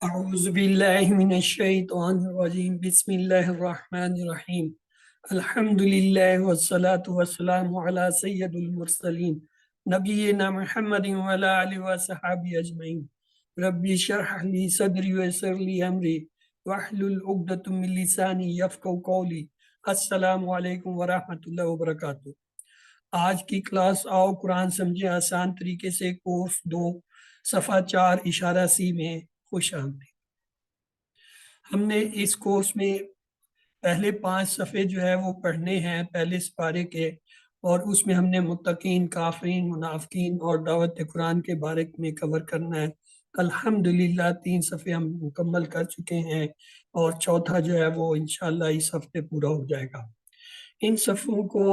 أعوذ بالله من الشيطان الرجيم بسم الله الرحمن الرحيم الحمد لله والصلاة والسلام على سيد المرسلين نبينا محمد وعلى آله وصحبه أجمعين ربي اشرح لي صدري ويسر لي أمري واحلل عقدة من لساني يفقهوا قولي السلام علیکم ورحمۃ اللہ وبرکاتہ۔ آج کی کلاس آؤ قرآن سمجھے آسان طریقے سے کورس 2 صفحہ 4 اشارہ سی میں خوش آمدید۔ ہم نے اس کورس میں پہلے 5 صفحے جو ہے وہ پڑھنے ہیں پہلے سپارے کے، اور اس میں ہم نے متقین، کافرین، منافقین اور دعوت قرآن کے بارے میں کور کرنا ہے۔ الحمدللہ 3 صفحے ہم مکمل کر چکے ہیں اور چوتھا جو ہے وہ انشاءاللہ اس ہفتے پورا ہو جائے گا۔ ان صفحوں کو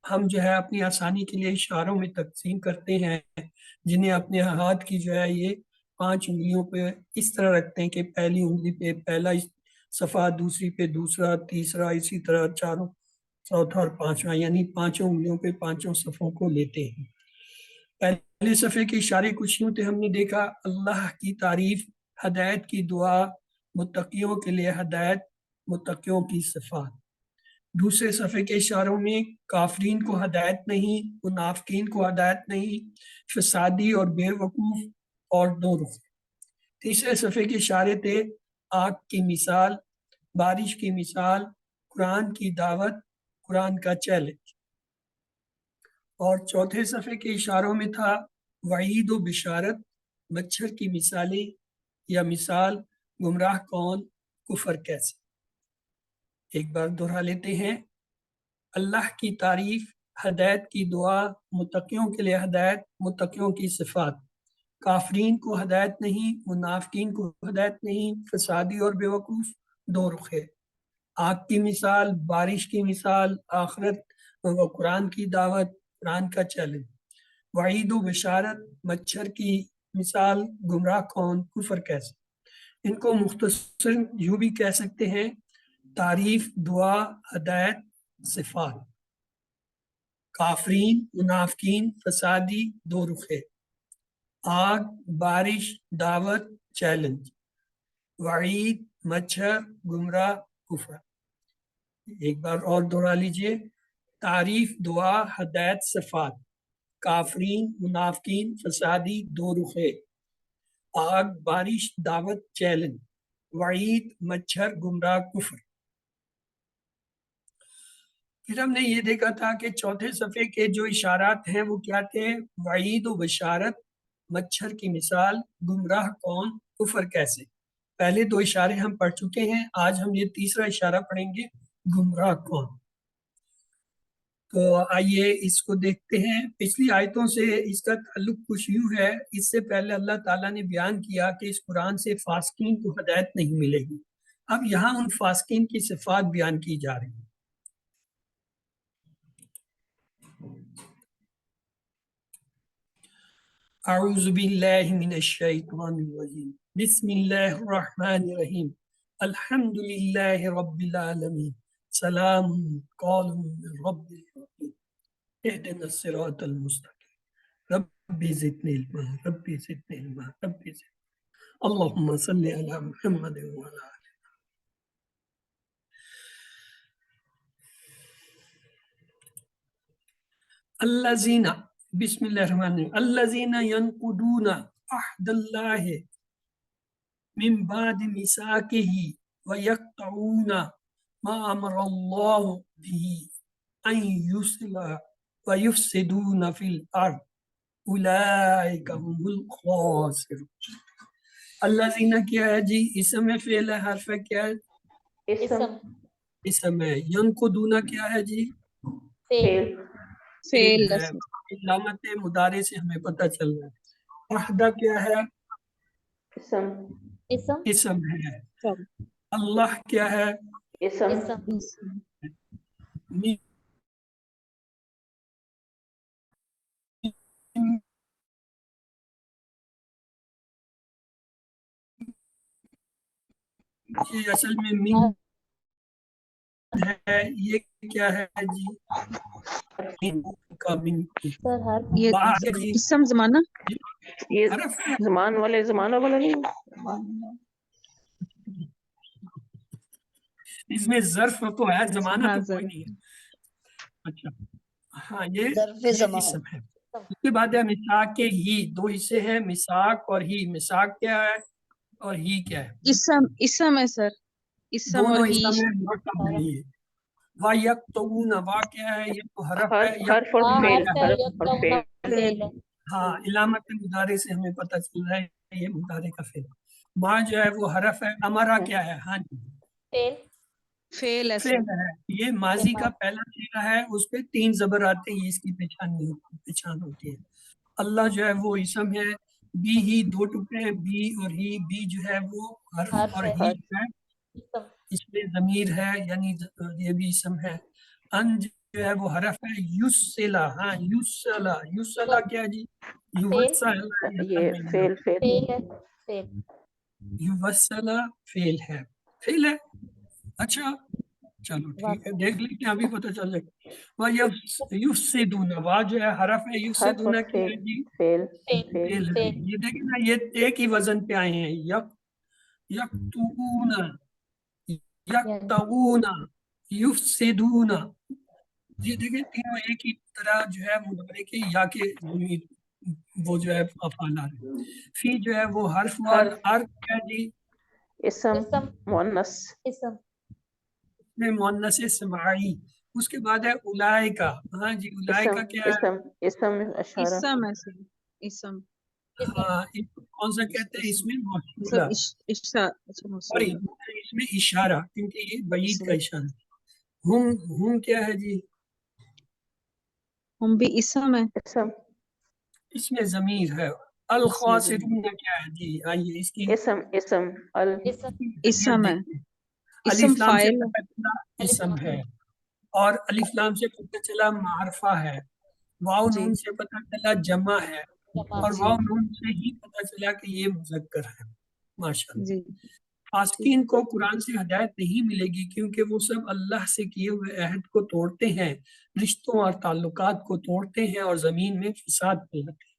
ہم جو ہے اپنی آسانی کے لیے اشاروں میں تقسیم کرتے ہیں، جنہیں اپنے ہاتھ کی جو ہے یہ 5 انگلیوں پہ اس طرح رکھتے ہیں کہ پہلی انگلی پہ پہلا صفحہ، دوسری پہ دوسرا، تیسرا، اسی طرح چاروں، چوتھا اور پانچواں، یعنی 5 انگلیوں پہ 5 صفحوں کو لیتے ہیں۔ پہلے صفحے کے اشارے کچھ یوں تھے، ہم نے دیکھا اللہ کی تعریف، ہدایت کی دعا، متقیوں کے لیے ہدایت، متقیوں کی صفات۔ دوسرے صفحے کے اشاروں میں کافرین کو ہدایت نہیں، منافقین کو ہدایت نہیں، فسادی اور بے وقوف اور دو رخ۔ تیسرے صفحے کے اشارے تھے آگ کی مثال، بارش کی مثال، قرآن کی دعوت، قرآن کا چیلنج۔ اور چوتھے صفحے کے اشاروں میں تھا وعید و بشارت، مچھر کی مثالیں یا مثال، گمراہ کون، کفر کیسے۔ ایک بار دہرا لیتے ہیں۔ اللہ کی تعریف، ہدایت کی دعا، متقیوں کے لیے ہدایت، متقیوں کی صفات۔ کافرین کو ہدایت نہیں، منافقین کو ہدایت نہیں، فسادی اور بے وقوف، دو رخے۔ آگ کی مثال، بارش کی مثال، آخرت و قرآن کی دعوت، قرآن کا چیلنج۔ وعید و بشارت، مچھر کی مثال، گمراہ کون، کفر کیسے۔ ان کو مختصر یوں بھی کہہ سکتے ہیں: تعریف، دعا، ہدایت، صفات۔ کافرین، منافقین، فسادی، دو رخے۔ آگ، بارش، دعوت، چیلنج۔ وعید، مچھر، گمراہ، کفر۔ ایک بار اور دہرا لیجئے۔ تعریف، دعا، ہدایت، صفات۔ کافرین، منافقین، فسادی، دو رخے۔ آگ، بارش، دعوت، چیلنج۔ وعید، مچھر، گمراہ، کفر۔ پھر ہم نے یہ دیکھا تھا کہ چوتھے صفحے کے جو اشارات ہیں وہ کیا تھے؟ وعید و بشارت، مچھر کی مثال، گمراہ کون، کفر کیسے۔ پہلے 2 اشارے ہم پڑھ چکے ہیں، آج ہم یہ تیسرا اشارہ پڑھیں گے، گمراہ کون۔ تو آئیے اس کو دیکھتے ہیں۔ پچھلی آیتوں سے اس کا تعلق کچھ یوں ہے، اس سے پہلے اللہ تعالیٰ نے بیان کیا کہ اس قرآن سے فاسقین کو ہدایت نہیں ملے گی۔ اب یہاں ان فاسقین کی صفات بیان کی جا رہی ہیں۔ اعوذ باللہ من الشیطان الرجیم بسم اللہ الرحمن الرحیم الحمد للہ رب العالمین سلام قول من رب الرحیم اهدنا الصراط المستقیم رب زدنی علما رب زدنی علما رب زدنی اللہم صلی علی محمد وعلی آلہ الذین، بسم اللہ الرحمن الرحیم، الذین ینقضون عہد اللہ من بعد میثاقہ ویقطعون ما امر اللہ به ان یصل ویفسدون فی الارض اولئک هم الخاسرون۔ الذین کیا ہے جی؟ اسم ہے، فعل ہے، حرف ہے، کیا ہے؟ اسم ہے۔ ینقضون کیا ہے جی؟ فعل ہے۔ علامت مضارع سے ہمیں پتہ چل رہا ہے۔ عہدہ کیا ہے؟ اسم ہے۔ اللہ کیا ہے؟ یہ اصل میں من ہے، یہ کیا ہے جی؟ اسم زمانہ، یہ زمان والے زمانہ والا نہیں، اس میں ظرف تو ہے، زمانہ ہاں تو کوئی ضرور. نہیں ہے. اچھا ہاں یہ ظرف زمان. اسم ہے. اس کے بعد ہے مساق کے ہی، دو حصے ہیں، مساق اور ہی. مساق کیا ہے اور ہی کیا ہے؟ اسم ہے سر، اسم اور دونوں ہی. اسم ہے، مرکب ہے یہ. وا یکتبون، وا کیا ہے؟ یہ تو حرف ہے. حرف اور ہاں فعل، حرف ہے، حرف اور یکتبون فعل. فعل ہے. ہاں علامت مضارع سے ہمیں پتہ چل رہا ہے یہ مضارع کا فعل. ما جو ہے وہ حرف ہے. امرا کیا ہے؟ ہاں جی فعل فعل ہے سر. فعل ہے. یہ ماضی کا پہلا صیغہ ہے، اس پہ 3 زبر آتے ہیں، یہ اس کی پہچان ہوتی ہے. اللہ جو ہے وہ اسم ہے. بی ہی 2 ٹکڑے ہیں، بی اور ہی. بی جو ہے وہ حرف حرف اور ہے. ہی جو ہے اسم اس میں ضمیر ہے، یعنی یہ بھی اسم ہے. ان جو ہے وہ حرف ہے. یوسلا، ہاں یوسلا. یوسلا کیا جی؟ یوسلا یہ فعل فعل ہے. فعل یوسلا فعل ہے. فعل ہے. اچھا چلو ٹھیک ہے، دیکھ لیتے ہیں، ابھی پتہ چل جائے گا. وہ یفسدون، وا جو ہے حرف ہے. حرف اور یفسدون کیا ہے فعل، جی؟ فعل فعل فعل ہے. فعل یہ دیکھیں نا، یہ ایک ہی وزن پہ آئے ہیں. یکتبون، یکتبون، یفسدون. یہ دیکھیں تینوں ایک ہی طرح جو ہے مضارع کے یا کے وہ جو ہے افعال آ رہے ہیں. فی جو ہے وہ حرف وال. ارض کیا جی؟ اسم اسم مؤنث. اسم میں مؤنث سماعی. اس کے بعد ہے اولئکا. ہاں جی اولئکا کیا ہے؟ اسم اشارہ. اسم ہے سر، اسم. ہاں کون سا کہتے ہیں؟ اس میں سر موصولہ اچھا اور موصول. اس میں اشارہ، کیونکہ یہ بعید کا اسم. اشارہ. ہم کیا ہے جی؟ ہم بھی اسم ہے. اسم اس میں ضمیر ہے. الخاسرون کیا ہے جی؟ آئیے اس کی اسم اسم اسم ہے. دیکھتے ہیں. اسم الف لام سے فاعل. پتہ چلا الف اسم لام. ہے، اور الف لام سے پتہ چلا معرفہ ہے. واو جی نون سے پتہ چلا جمع ہے، جمع اور جی واو نون سے ہی پتہ چلا کہ یہ مذکر ہے. ماشاءاللہ. جی. فاسقین کو قرآن سے ہدایت نہیں ملے گی، کیونکہ وہ سب اللہ سے کیے ہوئے عہد کو توڑتے ہیں، رشتوں اور تعلقات کو توڑتے ہیں، اور زمین میں فساد پھیلاتے ہیں.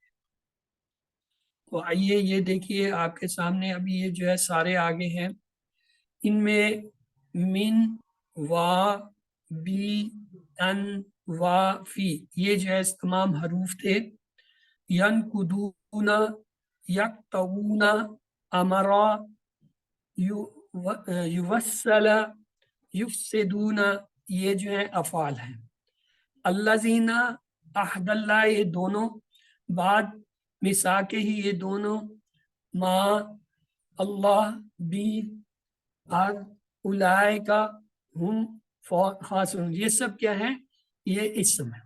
تو آئیے یہ دیکھیے آپ کے سامنے ابھی یہ جو ہے سارے آگے ہیں. ان میں من، وا، بی، ان، وا، فی، یہ جو ہے تمام حروف تھے. ینقدون، یکتوون، امرا، یوسل، یفسدون، یہ جو ہیں افعال ہیں. الذین، عہد اللہ، یہ دونوں. بعد، میثاق ہی، یہ دونوں. ما، اللہ، بی، اور اولئکا ہم خاصون، یہ سب کیا ہیں؟ یہ اسم ہے.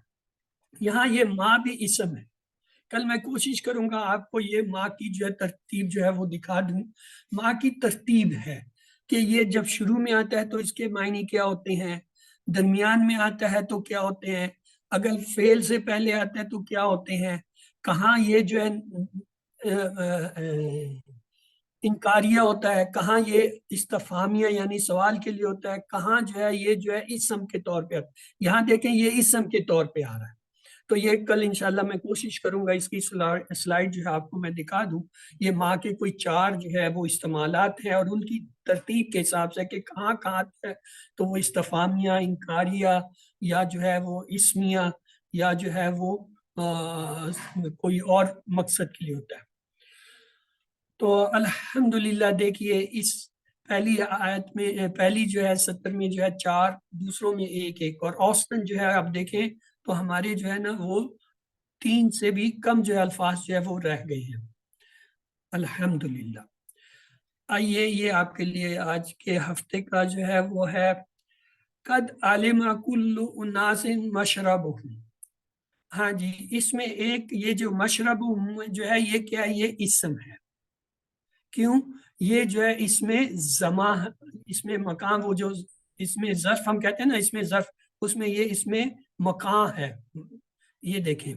یہاں یہ ما بھی اسم ہے. کل میں کوشش کروں گا آپ کو یہ ماں کی جو ہے ترتیب جو ہے وہ دکھا دوں. ماں کی ترتیب ہے کہ یہ جب شروع میں آتا ہے تو اس کے معنی کیا ہوتے ہیں، درمیان میں آتا ہے تو کیا ہوتے ہیں، اگر فعل سے پہلے آتا ہے تو کیا ہوتے ہیں، کہاں یہ جو ہے انکاریہ ہوتا ہے، کہاں یہ استفہامیہ یعنی سوال کے لیے ہوتا ہے، کہاں جو ہے یہ جو ہے اسم کے طور پہ. یہاں دیکھیں یہ اسم کے طور پہ آ رہا ہے. تو یہ کل انشاءاللہ میں کوشش کروں گا اس کی سلائیڈ جو ہے آپ کو میں دکھا دوں. یہ ماں کے کوئی 4 جو ہے وہ استعمالات ہیں، اور ان کی ترتیب کے حساب سے کہ کہاں کہاں ہے تو وہ استفہامیہ، انکاریہ، یا جو ہے وہ اسمیہ، یا جو ہے وہ کوئی اور مقصد کے لیے ہوتا ہے. تو الحمدللہ دیکھیے اس پہلی آیت میں، پہلی جو ہے 70 میں جو ہے 4، دوسروں میں 1 اور اوسطاً جو ہے آپ دیکھیں تو ہمارے جو ہے نا وہ 3 سے بھی کم جو ہے الفاظ جو ہے وہ رہ گئے ہیں. الحمدللہ. آئیے یہ آپ کے لیے آج کے ہفتے کا جو ہے وہ ہے قد علم کل اناس مشربہم. ہاں جی اس میں ایک یہ جو مشرب جو ہے یہ کیا ہے، یہ اسم ہے. کیوں؟ یہ جو ہے اس میں زمان، اس میں مقام، وہ جو اس میں ظرف ہم کہتے ہیں نا، اس میں ظرف، اس میں یہ اس میں مقام ہے. یہ دیکھیں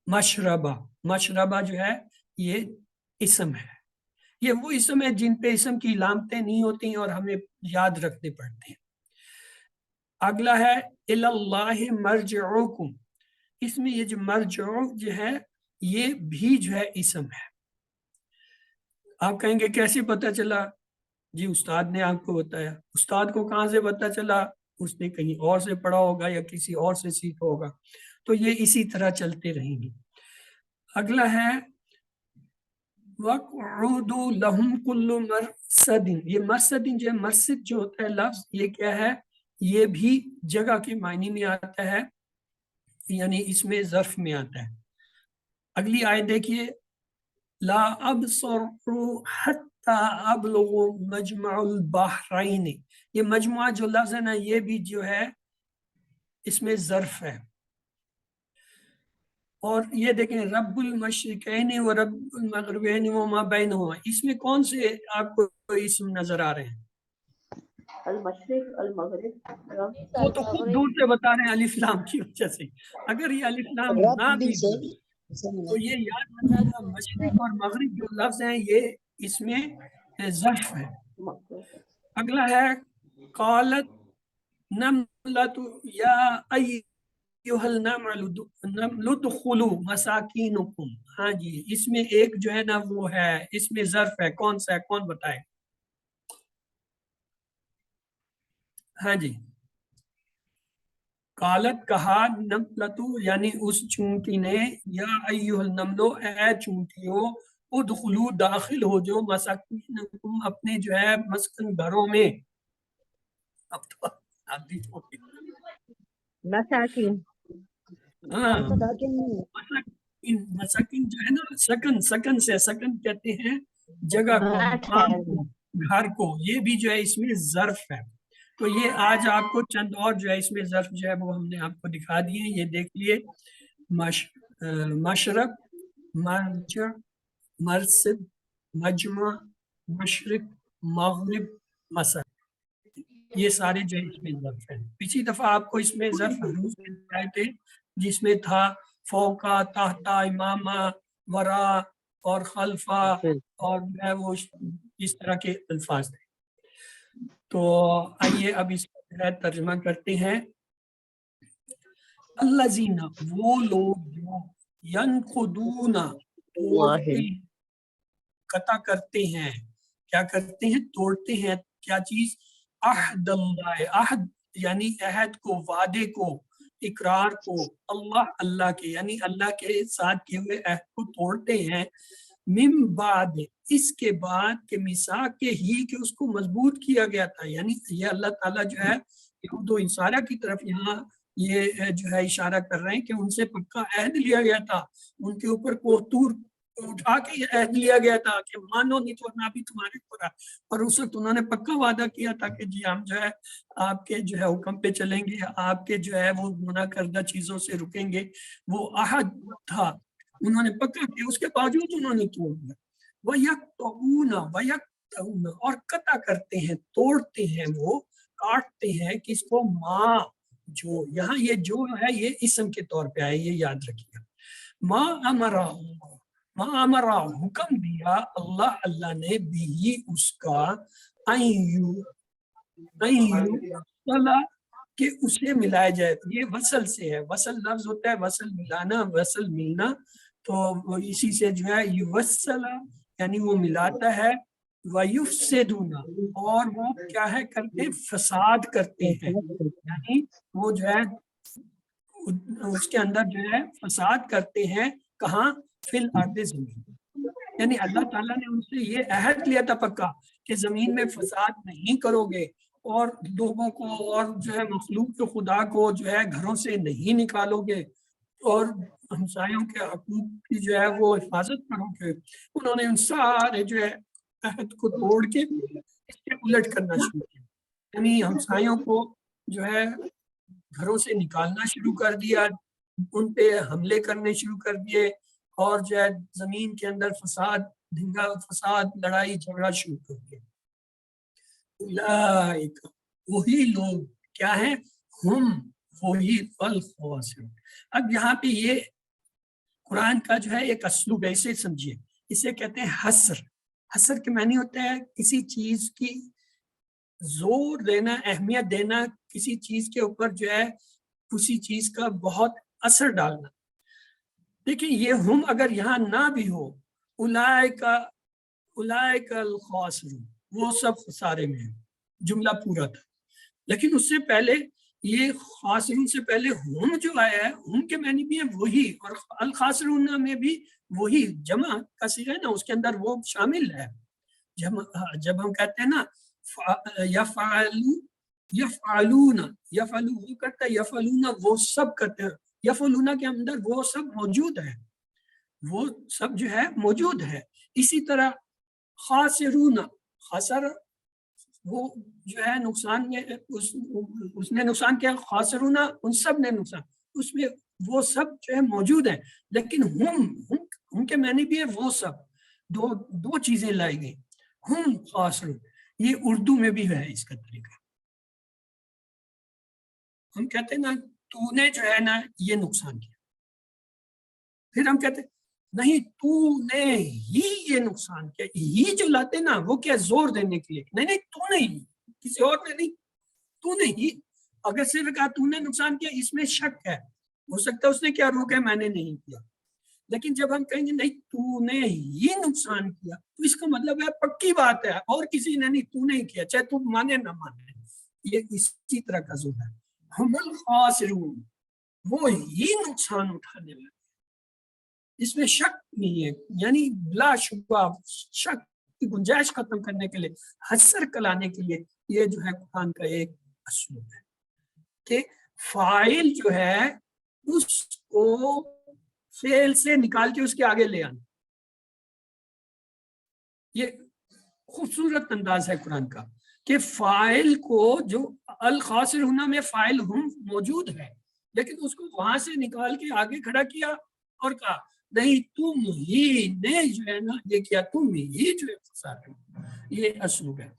مشربہ، مشربہ جو ہے یہ اسم ہے. یہ وہ اسم ہے جن پہ اسم کی علامتیں نہیں ہوتی ہیں اور ہمیں یاد رکھنے پڑتے ہیں. اگلا ہے اللہ مرجعکم. اس میں یہ جو مرجع جو ہے یہ بھی جو ہے اسم ہے. آپ کہیں گے کیسے پتہ چلا؟ جی استاد نے آپ کو بتایا. استاد کو کہاں سے پتہ چلا؟ اس نے کہیں اور سے پڑھا ہوگا یا کسی اور سے سیکھا ہوگا. تو یہ اسی طرح چلتے رہیں گے. اگلا ہے وَقْعُدُوا لَهُمْ كُلُّ مَرْصَدٍ. یہ مرصد جو ہے، مرصد جو ہوتا ہے لفظ، یہ کیا ہے؟ یہ بھی جگہ کے معنی میں آتا ہے، یعنی اس میں ظرف میں آتا ہے. اگلی آیت دیکھیے، لا ابصروا حتی ابلغوا مجمع البحرین. یہ مجموعہ جو لفظ ہے نا، یہ بھی جو ہے اس میں ظرف ہے. اور یہ دیکھیں رب المشرقین و رب المغربین وما بینہما، اس میں کون سے آپ کو اسم نظر آ رہے ہیں؟ المشرق، المغرب، رب. وہ تو خود دور سے بتا رہے ہیں الف لام کی وجہ سے. اگر یہ الف لام نہ بھی ہو تو یہ یاد رکھنا، مشرق اور مغرب جو لفظ ہیں یہ اس میں ظرف ہے. اگلا ہے قالت نملۃ یا ایھا النمل ادخلوا مساکینکم. ہاں جی، اس میں ایک جو ہے نا وہ ہے، اس میں ظرف ہے. کون سا ہے؟ کون بتائے؟ ہاں جی، قالت کہا، نملۃ یعنی اس چونٹی نے، یا ایھا النمل اے چونٹیوں، ادخلوا داخل ہو جو، مساکینکم اپنے جو ہے مسکن گھروں میں. اب تو عادی ہو گئی. مساکین. ہاں، مساکین جو ہے نا، سکن، سکن سے، سکن کہتے ہیں جگہ کو، مقام کو، گھر کو. یہ بھی جو ہے اس میں ظرف ہے. تو یہ آج آپ کو چند اور جو ہے اس میں ظرف جو ہے وہ ہم نے آپ کو دکھا دیے. یہ دیکھ لیے، مشرق، مرجع، مرصد، مجمع، مشرق، مغرب، مسا، یہ سارے جو ہے اس میں ظرف ہیں. پچھلی دفعہ آپ کو اس میں ظرف حروف آئے تھے، جس میں تھا فوقا، تحتا، امامہ، ورا اور خلفا، اور جو ہے وہ اس طرح کے الفاظ تھے. تو آئیے اب اس کا ترجمہ کرتے ہیں. الذین، وہ لوگ جو ینقضون، قطع کرتے ہیں. کیا کرتے ہیں؟ توڑتے ہیں. کیا چیز؟ عہد اللہ، عہد یعنی عہد کو، وعدے کو، اقرار کو، اللہ کے، یعنی اللہ کے ساتھ کیے ہوئے عہد کو توڑتے ہیں. من بعد، اس کے بعد کہ میثاق کے ہی، کہ اس کو مضبوط کیا گیا تھا. یعنی یہ اللہ تعالیٰ جو ہے یہود و نصارہ کی طرف یہاں یہ جو ہے اشارہ کر رہے ہیں کہ ان سے پکا عہد لیا گیا تھا. ان کے اوپر کوہ اٹھا کے یہ عہد لیا گیا تھا کہ مانو نہیں تو ورنہ بھی تمہارے اوپر. اور اس وقت انہوں نے پکا وعدہ کیا تھا کہ جی ہم جو ہے آپ کے جو ہے حکم پہ چلیں گے، آپ کے جو ہے وہ منع کردہ چیزوں سے رکیں گے. وہ عہد تھا، انہوں نے پکا کیا، اس کے باوجود انہوں نے توڑ دیا. وَيَقْطَعُونَ، اور قطع کرتے ہیں، توڑتے ہیں، وہ کاٹتے ہیں کس کو؟ ماں، جو. یہاں یہ جو ہے یہ اسم کے طور پہ آئے، یہ یاد رکھیے. ماں امرا، حکم دیا اللہ نے، بھی اس کا، کہ اسے ملایا جائے. یہ وصل سے ہے، وصل لفظ ہوتا ہے وصل ملانا، وصل ملنا. تو اسی سے جو ہے یوصل یعنی وہ ملاتا ہے. وَيُفْسِدُونَ، اور وہ کیا ہے کرتے ہیں؟ فساد کرتے ہیں. یعنی وہ جو ہے اس کے اندر جو ہے فساد کرتے ہیں. کہاں؟ فی الارض، زمین. یعنی اللہ تعالیٰ نے ان سے یہ عہد لیا تھا پکا کہ زمین میں فساد نہیں کرو گے، اور لوگوں کو اور جو ہے مخلوق خدا کو جو ہے گھروں سے نہیں نکالو گے، اور ہمسایوں کے حقوق کی جو ہے وہ حفاظت کرو گے. انہوں نے ان سارے جو ہے عہد کو توڑ کے اس کے الٹ کرنا شروع کیا. یعنی ہمسایوں کو جو ہے گھروں سے نکالنا شروع کر دیا، ان پہ حملے کرنے شروع کر دیے، اور جو ہے زمین کے اندر فساد، دھنگا فساد، لڑائی جھگڑا شروع کر دیا. اولئک، وہی لوگ کیا ہیں؟ ہم، وہی الخاسرون. اب یہاں پہ یہ قرآن کا جو ہے ایک اسلوب ہے، اسے سمجھیے. اسے کہتے ہیں حصر. حصر کے معنی ہوتا ہے کسی چیز کی زور دینا، اہمیت دینا، کسی چیز کے اوپر جو ہے کسی چیز کا بہت اثر ڈالنا. دیکھیں یہ ہم اگر یہاں نہ بھی ہو، اولئک الخاسرون، وہ سب خسارے میں ہیں، جملہ پورا تھا. لیکن اس سے پہلے یہ خاسرون سے پہلے ہم جو آیا ہے، ہم کے معنی بھی ہیں وہی، اور الخاسرون میں بھی وہی جمع کا صیغہ ہے نا، اس کے اندر وہ شامل ہے. جب ہم کہتے ہیں نا یفعلون وہ کرتا ہے، یفعلون وہ سب کرتے ہیں، یفعلون کے اندر وہ سب موجود ہے، وہ سب جو ہے موجود ہے. اسی طرح خاسرون، خسر وہ جو ہے نقصان میں اس نے نقصان کیا، خاسرون ان سب نے نقصان، اس میں وہ سب جو ہے موجود ہیں. لیکن ہم کے معنی بھی ہے وہ سب، دو چیزیں لائی گئی، ہم خاسرون. یہ اردو میں بھی ہے اس کا طریقہ. ہم کہتے ہیں نا تو نے جو ہے نا یہ نقصان کیا، پھر ہم کہتے ہیں نہیں تو نے ہی یہ نقصان کیا. ہی جو لاتے نا وہ کیا زور دینے کے لیے، نہیں تو نہیں، کسی اور نے نہیں، تو نے ہی. اگر صرف کہا تو نے نقصان کیا، اس میں شک ہے، ہو سکتا ہے اس نے کیا روکا، میں نے نہیں کیا. لیکن جب ہم کہیں گے نہیں تو نے ہی نقصان کیا، تو اس کا مطلب ہے پکی بات ہے، اور کسی نے نہیں، تو نہیں کیا، چاہے تو مانے نہ مانے. یہ اسی طرح کا زور ہے. ہم الخاسرون، وہ ہی نقصان اٹھانے والے، اس میں شک نہیں ہے. یعنی بلا شبہ شک کی گنجائش ختم کرنے کے لیے، حسر کلانے کے لیے یہ جو ہے قرآن کا ایک اسلوب ہے کہ فاعل جو ہے اس کو فعل سے نکال کے اس کے آگے لے آنا. یہ خوبصورت انداز ہے قرآن کا کہ فاعل کو جو الخاسرون میں فاعل ہم موجود ہے، لیکن اس کو وہاں سے نکال کے آگے کھڑا کیا اور کہا نہیں تم ہی نے جو ہے نا یہ کیا، تم ہی جو ہے خسارے. یہ اسلوب ہے.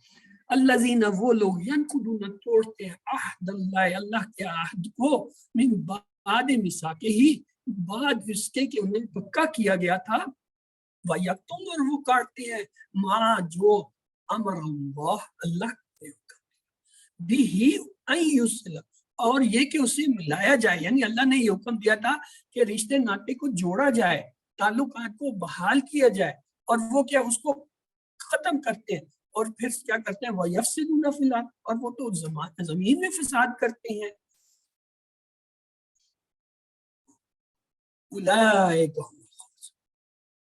الذین وہ لوگ ینقضون توڑتے ہیں عہد اللہ، اللہ کے عہد کو، من بعد میثاقہ ہی بعد اس کے کہ انہیں پکا کیا گیا تھا، وَیَکْتُمُونَ اور وہ کاٹتے ہیں ما جو امر اللہ، اللہ نے حکم بھی ان یصل، اور یہ کہ اسے ملایا جائے. یعنی اللہ نے یہ حکم دیا تھا کہ رشتے ناطے کو جوڑا جائے، تعلقات کو بحال کیا جائے، اور وہ کیا اس کو ختم کرتے ہیں، اور پھر کیا کرتے ہیں وَیَفْسِدُونَ فِی الْأَرْضِ، اور وہ تو زمین میں فساد کرتے ہیں. اولئک هم الخاسرون،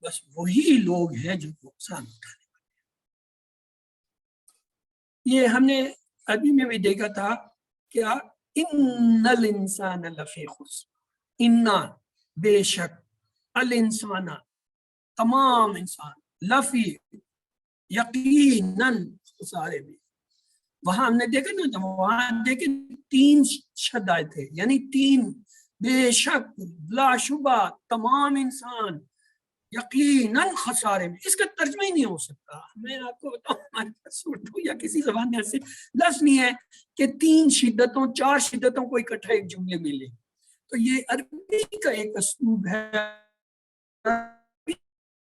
بس وہی لوگ ہیں جو نقصان اٹھانے والے. یہ ہم نے عربی میں بھی دیکھا تھا کیا، ان الانسان لفی خسر، انا بے شک، الانسان تمام انسان، لفی یقیناً خسارے میں. وہاں ہم نے دیکھا نا، جب وہاں دیکھے 3 شدائے تھے، یعنی 3 بے شک، بلا شبہ، تمام انسان، یقیناً خسارے میں. اس کا ترجمہ ہی نہیں ہو سکتا. میں آپ کو بتاؤں ہمارے پاس اردو یا کسی زبان میں ایسے لفظ نہیں ہے کہ 3 شدتوں 4 شدتوں کو اکٹھا ایک جملے میں لے. تو یہ عربی کا ایک اسلوب ہے،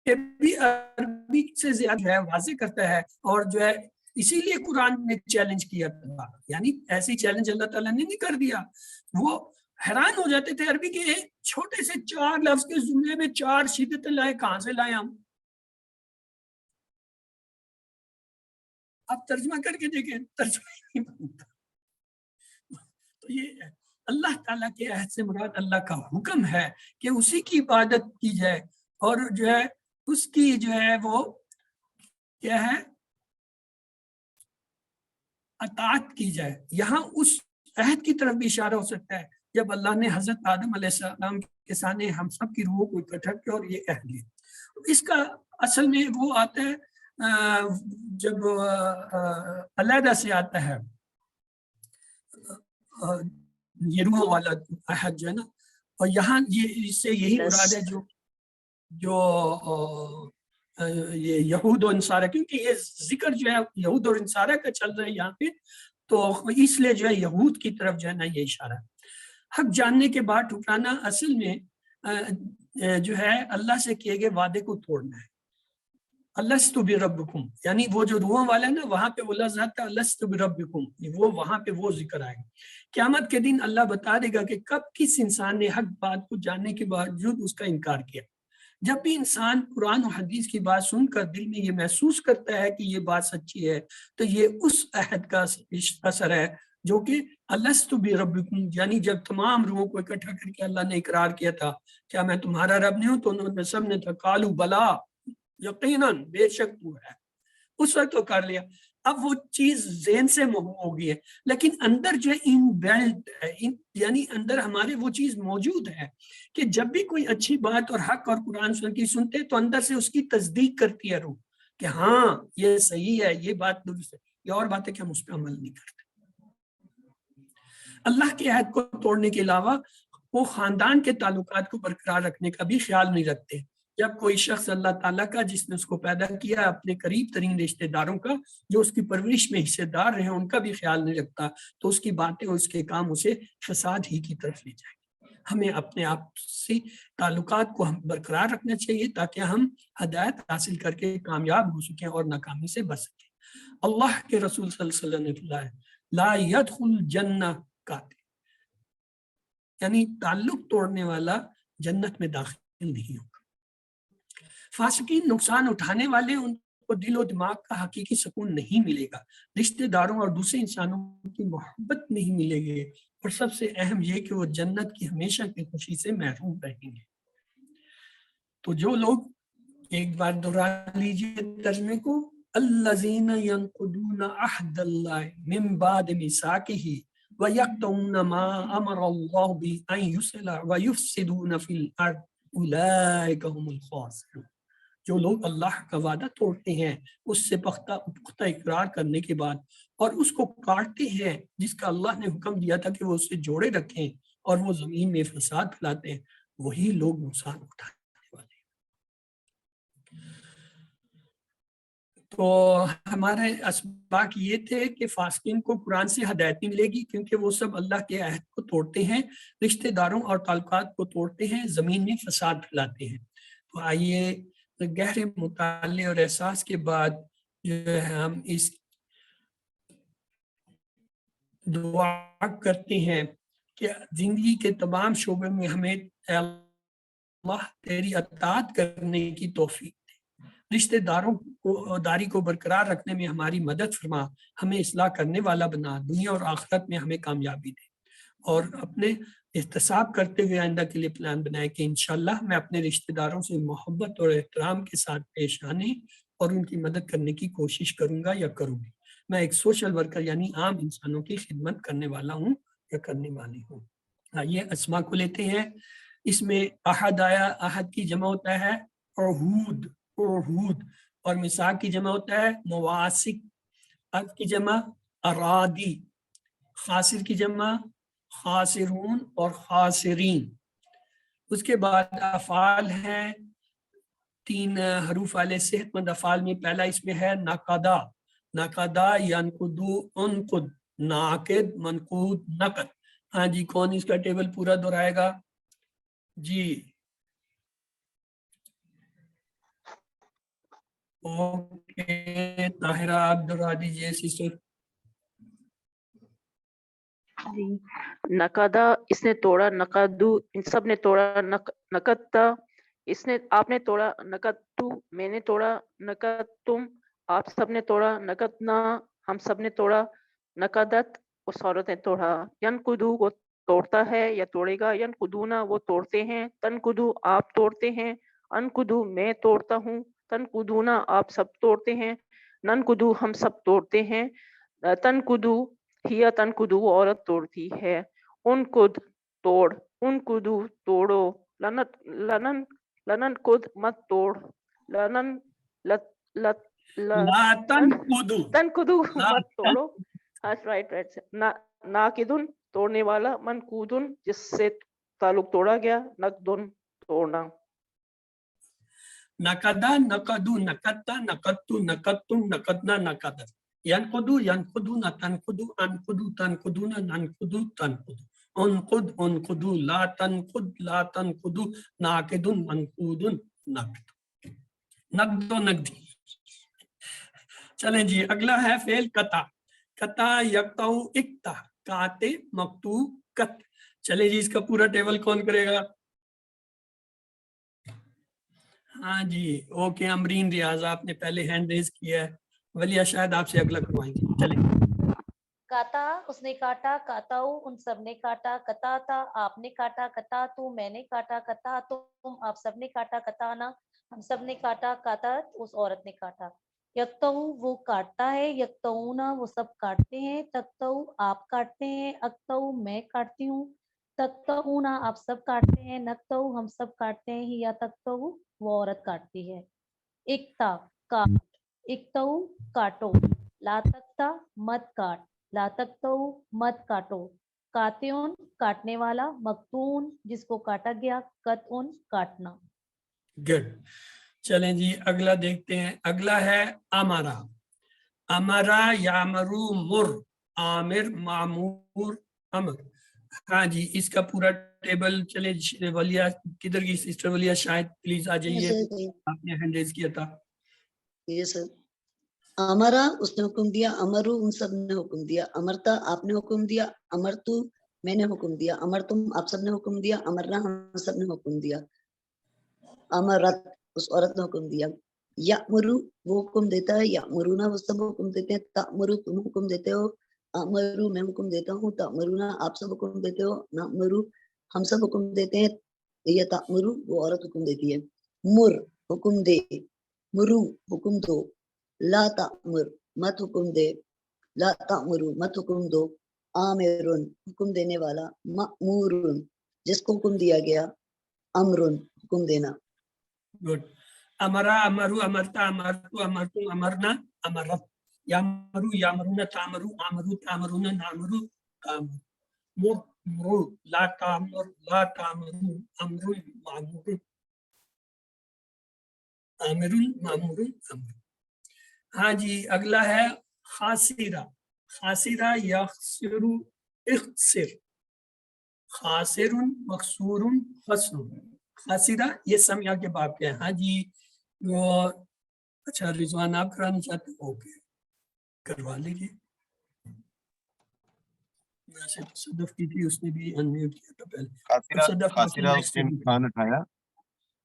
عربی سے زیادہ ہے واضح کرتا ہے. اور جو ہے اسی لیے قرآن نے چیلنج کیا تھا، یعنی ایسی چیلنج اللہ تعالیٰ نے نہیں کر دیا. وہ حیران ہو جاتے تھے عربی کے چھوٹے سے 4 لفظ کے جملے میں 4 شدتیں لائے، کہاں سے لائے ہم؟ آپ ترجمہ کر کے دیکھیں، ترجمہ ہی نہیں بنتا. تو یہ اللہ تعالیٰ کے عہد سے مراد اللہ کا حکم ہے کہ اسی کی عبادت کی جائے، اور جو ہے اس کی جو ہے وہ کیا ہے، اطاعت کی جائے. یہاں اس عہد کی طرف بھی اشارہ ہو سکتا ہے جب اللہ نے حضرت آدم علیہ السلام کے سامنے ہم سب کی روحوں کو اکٹھا کیا اور یہ عہد لیا. اس کا اصل میں وہ آتا ہے جب علیحدہ سے آتا ہے یہ روح والا عہد جو ہے نا، اور یہاں یہ اس سے یہی مراد ہے جو یہ یہود و انصارہ، کیونکہ یہ ذکر جو ہے یہود اور انصارہ کا چل رہا ہے یہاں پہ، تو اس لیے جو ہے یہود کی طرف جو ہے نا یہ اشارہ ہے. حق جاننے کے بعد ٹھکرانا اصل میں جو ہے اللہ سے کیے گئے وعدے کو توڑنا ہے. الستُ بربکم، یعنی وہ جو روحوں والا ہے نا، وہاں پہ وہ لفظ آتا ہے الستُ بربکم، وہ وہاں پہ وہ ذکر آئے گا. قیامت کے دن اللہ بتا دے گا کہ کب کس انسان نے حق بات کو جاننے کے باوجود اس کا انکار کیا. جب بھی انسان قرآن و حدیث کی بات سن کر دل میں یہ محسوس کرتا ہے کہ یہ بات سچی ہے تو یہ اس عہد کا اثر ہے جو کہ الستُ بربکم، یعنی جب تمام روحوں کو اکٹھا کر کے اللہ نے اقرار کیا تھا کیا میں تمہارا رب نہیں ہوں، تو انہوں نے سب نے قالوا بلا، یقیناً بے شک تو ہے، اس وقت تو کر لیا۔ اب وہ چیز ذہن سے محو ہو گئی ہے، لیکن اندر جو ان بیلٹ ہے، یعنی اندر ہمارے وہ چیز موجود ہے کہ جب بھی کوئی اچھی بات اور حق اور قرآن کی سنتے تو اندر سے اس کی تصدیق کرتی ہے روح کہ ہاں یہ صحیح ہے، یہ بات درست ہے۔ یہ اور بات ہے کہ ہم اس پہ عمل نہیں کرتے۔ اللہ کے عہد کو توڑنے کے علاوہ وہ خاندان کے تعلقات کو برقرار رکھنے کا بھی خیال نہیں رکھتے۔ جب کوئی شخص اللہ تعالیٰ کا، جس نے اس کو پیدا کیا، اپنے قریب ترین رشتہ داروں کا جو اس کی پرورش میں حصے دار رہے، ان کا بھی خیال نہیں رکھتا، تو اس کی باتیں اور اس کے کام اسے فساد ہی کی طرف لے جائیں گے۔ ہمیں اپنے آپ سے تعلقات کو ہم برقرار رکھنا چاہیے تاکہ ہم ہدایت حاصل کر کے کامیاب ہو سکیں اور ناکامی سے بچ سکیں۔ اللہ کے رسول صلی اللہ علیہ وسلم نے فرمایا لا يدخل جنہ قاتل، یعنی تعلق توڑنے والا جنت میں داخل نہیں ہوگا۔ فاسقین نقصان اٹھانے والے، ان کو دل و دماغ کا حقیقی سکون نہیں ملے گا، رشتہ داروں اور دوسرے انسانوں کی محبت نہیں ملے گی، اور سب سے اہم یہ کہ وہ جنت کی ہمیشہ کی خوشی سے محروم رہیں گے۔ تو جو لوگ، ایک بار دہرا لیجیے ترجمے کو، الذین ینقضون عہد اللہ من بعد میثاقہ وَيَقْطَعُونَ مَا أَمَرَ اللَّهُ بِأَن يُصْلَحَ وَيُفْسِدُونَ فِي الْأَرْضِ أُولَٰئِكَ هُمُ الْخَاسِرُونَ۔ جو لوگ اللہ کا وعدہ توڑتے ہیں اس سے پختہ اقرار کرنے کے بعد اور اس کو کاٹتے ہیں جس کا اللہ نے حکم دیا تھا کہ وہ اسے جوڑے رکھیں، اور وہ زمین میں فساد پھیلاتے ہیں، وہی لوگ نقصان اٹھانے والے ہیں۔ تو ہمارے اسباق یہ تھے کہ فاسقین کو قرآن سے ہدایت نہیں ملے گی کیونکہ وہ سب اللہ کے عہد کو توڑتے ہیں، رشتہ داروں اور تعلقات کو توڑتے ہیں، زمین میں فساد پھیلاتے ہیں۔ تو آئیے گہرے مطالعے اور احساس کے بعد جو ہے ہم اس دعا کرتے ہیں کہ زندگی کے تمام شعبے میں ہمیں اے اللہ تیری اطاعت کرنے کی توفیق دے، رشتہ داروں کو داری کو برقرار رکھنے میں ہماری مدد فرما، ہمیں اصلاح کرنے والا بنا، دنیا اور آخرت میں ہمیں کامیابی دے، اور اپنے احتساب کرتے ہوئے آئندہ کے لیے پلان بنائے کہ انشاءاللہ میں اپنے رشتہ داروں سے محبت اور احترام کے ساتھ پیش آنے اور ان کی مدد کرنے کی کوشش کروں گا یا کروں گی۔ میں ایک سوشل ورکر یعنی عام انسانوں کی خدمت کرنے والا ہوں یا کرنے والی ہوں۔ آئیے اسما کو لیتے ہیں۔ اس میں احد آیا، احد کی جمع ہوتا ہے عہود، عہود، اور میثاق کی جمع ہوتا ہے مواثق، عہد کی جمع ارادی، خاسر کی جمع خاسرون اور خاسرین۔ اس کے بعد افعال ہیں 3 حروف والے صحت مند افعال میں پہلا اس میں ہے نقدا، نقدا ینقدو انقد، ناقد منقود نقد۔ ہاں جی، کون اس کا ٹیبل پورا دہرائے گا؟ جی اوکے، طاہرہ آپ دہرا دیجیے سسٹر۔ جی، نقدا اس نے توڑا، نقدو ان سب نے توڑا، نقدتا اس نے آپ نے توڑا، نقدتو میں نے توڑا، نقدتم آپ سب نے توڑا، نقدنا ہم سب نے توڑا، نقدت اس عورت نے توڑا، ینقدو وہ توڑتا ہے یا توڑے گا، ینقدونا وہ توڑتے ہیں، تنقدو آپ توڑتے ہیں، انقدو میں توڑتا ہوں، تنقدونا آپ سب توڑتے ہیں، ننقدو ہم سب توڑتے ہیں، تنقدو ہیا تنقدو وہ عورت توڑتی ہے، انقد توڑ، انقدو توڑو، لنن لنن قد مت توڑ، لنن لا تنقدو، تنقدو لا مت توڑو، رائٹ ناقدن توڑنے والا، منقودن جس سے تعلق توڑا گیا، نقدن توڑنا۔ نقدا نقدو، نقدتا نقدتو، نقدتم نقدنا، نقدت، ینقدو ینقدون، تنقدو انقدو، تنقدون ننقدو، تنقدو، انقد انقدو، لا تنقد لا تنقدو، ناقد منقود نقد، نقد و نقدی۔ چلیں جی، اگلا ہے فعل قطع، قطع یقطع اقطع، کاتے مقطوع قط۔ چلیں جی، اس کا پورا ٹیبل کون کرے گا؟ ہاں جی اوکے امرین ریاض آپ نے پہلے ہینڈ ریز کیا ہے. ولیہ شاید آپ سے اگلا کروائیں گے. چلیں. کاتا اس نے کاٹا، کاتاؤ ان سب نے کاٹا، کتاتا آپ نے کاٹا، کتاتو میں نے کاٹا، کتاتم آپ سب نے کاٹا، کتانا ہم سب نے کاٹا، کاتات اس عورت نے کاٹا. یکتو وہ کاٹتا ہے، یکتونا وہ سب کاٹتے ہیں، تکتو آپ کاٹتے ہیں، اکتو میں کاٹتی ہوں، تکتونا آپ سب کاٹتے ہیں، نکتو ہم سب کاٹتے ہیں، یا تکتو وہ عورت کاٹتی ہے. اکتا کاٹ، اکتو کاٹو، لا تکتا مت کاٹ، لا تکتو مت کاٹو، کاتیون کاٹنے والا، مکتون جس کو کاٹا گیا، کتون کاٹنا. گڈ. چلیں جی اگلا دیکھتے ہیں. اگلا ہے امارا. امرا یامرو مر، عامر معمور امر. ہاں جی اس کا پورا ٹیبل چلے. ولیہ کدھر کی سسٹر ولیہ شاید پلیز آ جائیے. آپ نے ہینڈ ریز کیا تھا. یہ سر امرا اس نے حکم دیا، امرو ان سب نے حکم دیا، امرتا آپ نے حکم دیا، امرتو میں نے حکم دیا، امرتم آپ سب نے حکم دیا، امرنا ہم سب نے حکم دیا، امرت اس عورت نے حکم دیا. یامرو وہ حکم دیتا ہے، یامرونا وہ سب حکم دیتے ہیں، تامرو تم حکم دیتے ہو، امرو میں حکم دیتا ہوں، تامرونا آپ سب حکم دیتے ہو، نامرو ہم سب حکم دیتے ہیں، یہ تامرو وہ عورت حکم دیتی ہے. مر حکم دے، مرو حکم دو، لا تأمر مت حکم دے، لا تأمرو مت حکم دو، آمرن حکم دینے والا، مأمورن جس کو حکم دیا گیا، امرن حکم دینا. گڈ. امرا امرو امرتا امرتو امرتم امرنا امرت. یامرو یامرونا تامرو آمرو تامرونا نامرو تامر. مر مرو، لا تامر لا تامرو، امر معمور آمر معمور امر. ہاں جی اگلا ہے خاسرہ. خاسرہ یخسر اخسر، خاسر مخسور خسر. خاسرہ یہ سمیہ کے باب کے ہیں. ہاں جی وہ اچھا رضوان آپ کرانا چاہتے ہیں؟ اوکے کروا لیجیے. ویسے تو صدف کی تھی اس نے بھی انمیوٹ کیا تھا پہلے. خاسرہ اس نے نقصان اٹھایا،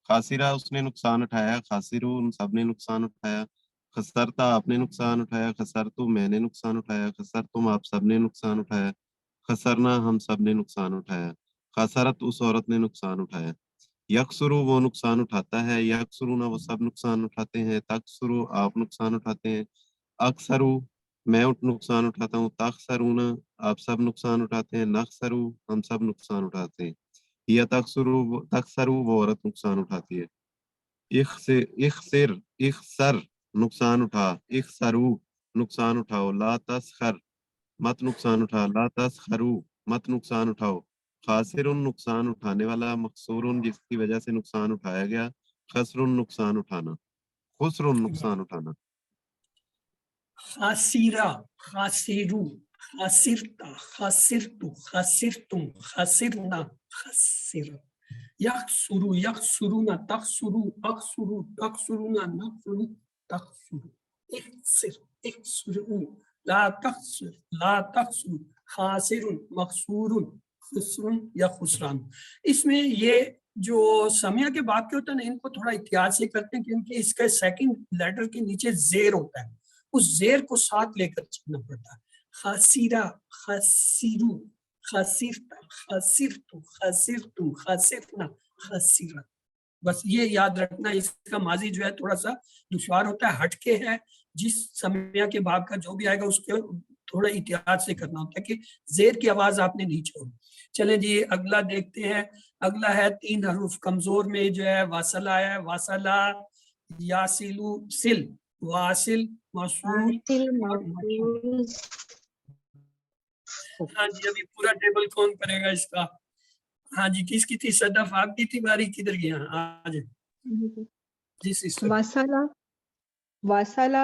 خاسرہ اس نے نقصان اٹھایا، خاسرو ان سب نے نقصان اٹھایا، خسرتا آپ نے نقصان اٹھایا، خسرتو میں نے نقصان اٹھایا، خسرتم آپ سب نے نقصان اٹھایا، خسرنا ہم سب نے نقصان اٹھایا، خسرت اس عورت نے نقصان اٹھایا. یکسرو وہ نقصان اٹھاتا ہے، یکسرونا وہ سب نقصان اٹھاتے ہیں، تکسرو آپ نقصان اٹھاتے ہیں، اکثرو میں نقصان اٹھاتا ہوں، تخسرونا آپ سب نقصان اٹھاتے ہیں، نخسرو ہم سب نقصان اٹھاتے ہیں، یا تکسرو وہ عورت نقصان اٹھاتی ہے. اخسر نقصان اٹھا، اخسرو نقصان اٹھاؤ، لا تسخر مت نقصان اٹھا، لا تسخرو مت نقصان اٹھاؤ. خاسر نقصان اٹھانے والا، مخسور جس کی وجہ سے نقصان اٹھایا گیا، خسر نقصان اٹھانا، خسر نقصان اٹھانا. خاسرہ خاسرو، خاسرتا خاسرتو خاسرتم خاسرنا خسر. یخسرو یخسرونا تخسرو اخسرو تخسرونا نخسرو تخسرو. اخسر اخسرو لا تخسر لا تخسر، خاسر مخسور خسر یا خسران. اس میں یہ جو سمیہ کے باب کے ہوتا ہے نا ان کو تھوڑا احتیاط سے کرتے ہیں کیونکہ اس کا سیکنڈ لیٹر کے نیچے زیر ہوتا ہے، اس زیر کو ساتھ لے کر چلنا پڑتا ہے. خاسرہ خاسرو خاسرتا خاسرتو خاسرتم خاسرنا خاسرہ. بس یہ یاد رکھنا اس کا ماضی جو ہے تھوڑا سا دشوار ہوتا ہے، ہٹ کے ہے. جس سمیہ کے باب کا جو بھی آئے گا اس کے تھوڑا احتیاط سے کرنا ہوتا ہے کہ زیر کی آواز آپ نے نہیں چھوڑی. چلیں جی اگلا دیکھتے ہیں. اگلا ہے 3 حروف کمزور میں جو ہے واصل آیا ہے. واصلہ یاسلو سل، واصل موصول. ہاں جی ابھی پورا ٹیبل کون کرے گا اس کا؟ ہاں جی کس کی تھی؟ صدف آپ کی تھی باری، کدھر گیا آج؟ جی سسٹر. واصلہ واصلہ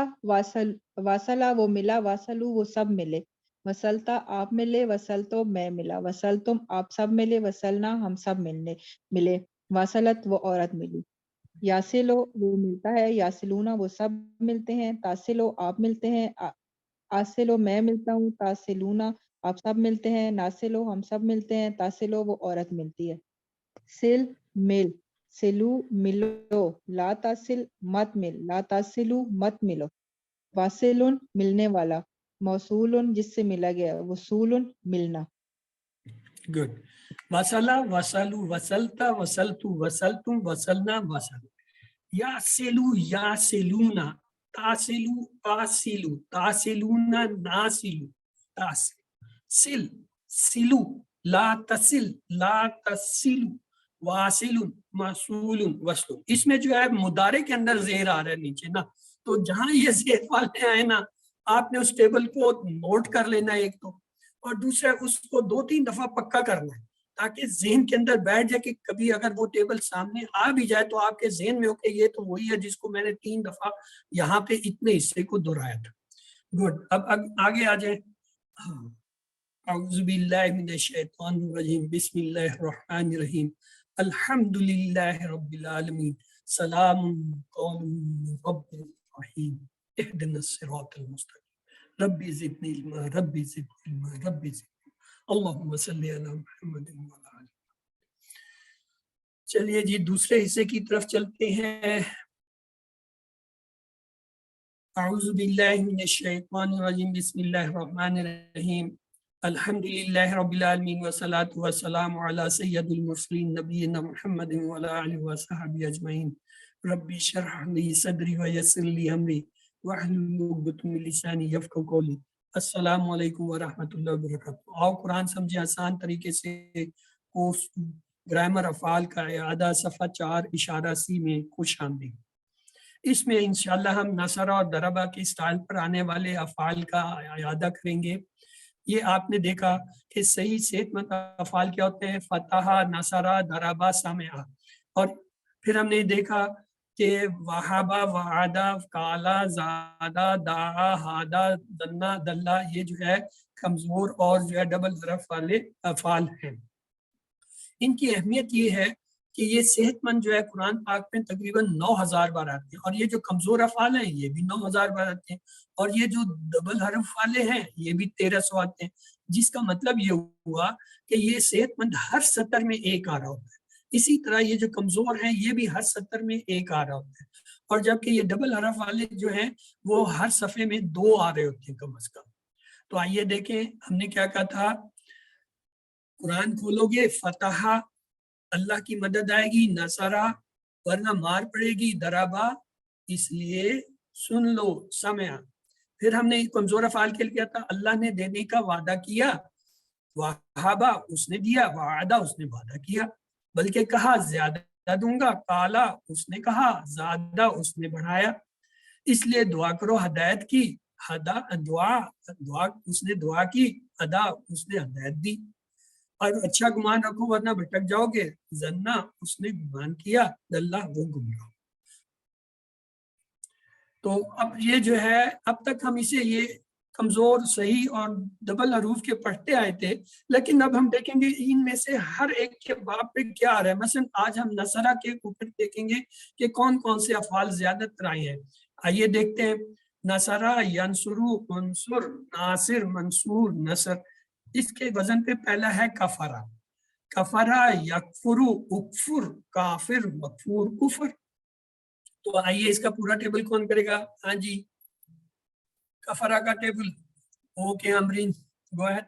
واصلہ وہ ملا، واصلو وہ سب ملے، وصلتا آپ ملے، وصلتو میں ملا، وصلتم آپ سب ملے، وصلنا ہم سب ملے، واصلت وہ عورت ملی. یاسلو وہ ملتا ہے، یاسلونا وہ سب ملتے ہیں، تاسلو آپ ملتے ہیں، آسلو میں ملتا ہوں، تاسلونا آپ سب ملتے ہیں، ناسلو ہم سب ملتے ہیں، تاسلو وہ عورت ملتی ہے. سل مل، सिलू मिलो, ला तासिल मत मिल, ला तासिलू मत मिलो। वासिलुन मिलने वाला, मौसूलुन जिससे मिला गया, वसूलुन मिलना। गुड। वसला, वसलू, वसलता, वसलतु, वसलतुम, वसलना, वसल। यासिलू, यासिलूना, तासिलू, तासिलू, तासिलूना, नासिलू, तासिल। सिल, सिलू, ला तसिल, ला तसिलू, वासिलुन, मसूलुन, वसलुन। इसमें जो है मुदारे के अंदर जेर आ रहा है नीचे ना, तो जहां ये जेर वाले आए ना, आपने उस टेबल को नोट कर लेना एक तो, और दूसरा उसको 2-3 दफा पक्का करना है ताकि जहन के अंदर बैठ जाए कि कभी अगर वो टेबल सामने आ भी जाए तो आपके जहन में हो कि ये तो वही है जिसको मैंने 3 दफा यहाँ पे इतने हिस्से को दोहराया था। गुड। अब आगे आ जाए। औज़ुबिल्लाहि मिनश्शैतानिर्रजीम, बिस्मिल्लाहिर्रहमानिर्रहीम, अल्हम्दुलिल्लाहि रब्बिल आलमीन, सलामुन कौलुम मिन रब्बिर रहीम, इहदिनस सिरातल मुस्तकीम, रब्बी ज़िदनी इल्मा, रब्बी ज़िदनी इल्मा, रब्बी ज़िदनी, अल्लाहुम्मा सल्लि अला मुहम्मदिन व अला आलि। चलिए जी दूसरे हिस्से की तरफ चलते हैं। अऊज़ु बिल्लाहि मिनश शैतानिर रजीम, बिस्मिल्लाहिर रहमानिर रहीम, अल्हम्दुलिल्लाहि रब्बिल आलमीन व सलातु व सलामु अला सय्यदिल मुरसलीन नबिय्यिना मुहम्मदिन व अला आलिहि व सहबिहि अजमईन। रब्बी शरह ली सदरी व यस्सिर ली अमरी वहलुल उक़दतम मिन लिसानी यफ़क़हू क़ौली। अस्सलामु अलैकुम व रहमतुल्लाहि व बरकातुहू। आओ कुरान समझे आसान तरीके से। कोर्स ग्रामर अफ़ाल का इआदा सफ़ा 4 इशारा सी में खुश आमदीद। इसमें इंशाल्लाह हम नसरा और दरबा के स्टाइल पर आने वाले अफ़ाल का इआदा करेंगे। ये आपने देखा कि सही सेहतमंद अफ़ाल क्या होते हैं, फतहा, नसरा, दरबा, समिआ। और फिर हमने देखा कि वहाबा, वादा, काला, ज़ादा, दाआ, हादा, दन्ना, दल्ला, ये जो है कमज़ोर और जो है डबल हरफ वाले अफ़ाल हैं। इनकी अहमियत ये है कि ये सेहतमंद जो है कुरान पाक में तकरीबन 9000 बार आते हैं, और ये जो कमजोर अफ़ाल हैं ये भी 9000 बार आते हैं, और ये जो डबल हरफ वाले हैं ये भी 1300 आते हैं। जिसका मतलब ये हुआ कि ये सेहतमंद हर सतर में एक आ रहा होता है। इसी तरह ये जो कमजोर हैं ये भी हर सतर में एक आ रहा होता है, और जबकि ये डबल हरफ वाले जो हैं वो हर सफ़े में 2 आ रहे होते हैं कम अज कम। तो आइए देखें हमने क्या कहा था। कुरान खोलोगे, फतहा अल्लाह की मदद आएगी, नसरा वरना मार पड़ेगी, दराबा इसलिए सुन लो, समया। फिर हमने कमजोर अफ़ाल के लिए किया था, अल्लाह ने देने का वादा किया, वहाबा उसने दिया, वादा उसने वादा किया, बल्कि कहा ज्यादा दूंगा, काला उसने कहा, ज्यादा उसने बढ़ाया। इसलिए दुआ करो हदायत की, हदा दुआ दुआ उसने दुआ की, अदा उसने हदायत दी। और अच्छा गुमान रखो वरना भटक जाओगे, जन्ना उसने गुमान किया, दल्ला वो गुमराह। तो अब ये जो है अब तक हम इसे ये कमजोर, सही और डबल हरूफ के पढ़ते आए थे, लेकिन अब हम देखेंगे इनमें से हर एक के बाब पे क्या आ रहा है। मसलन आज हम नसरा के ऊपर देखेंगे कि कौन कौन से अफ़ाल ज्यादातर आए हैं। आइए देखते हैं। नसरा, यंसुरु, मंसूर, नासिर, मंसूर, नसर। इसके वजन पे पहला है कफरा। कफरा, यकफुरु, उकफुर, काफिर, मकफूर, कुफर। तो आइए इसका पूरा टेबल कौन करेगा। हाँ जी, कफरा का table. Okay Amreen, go ahead.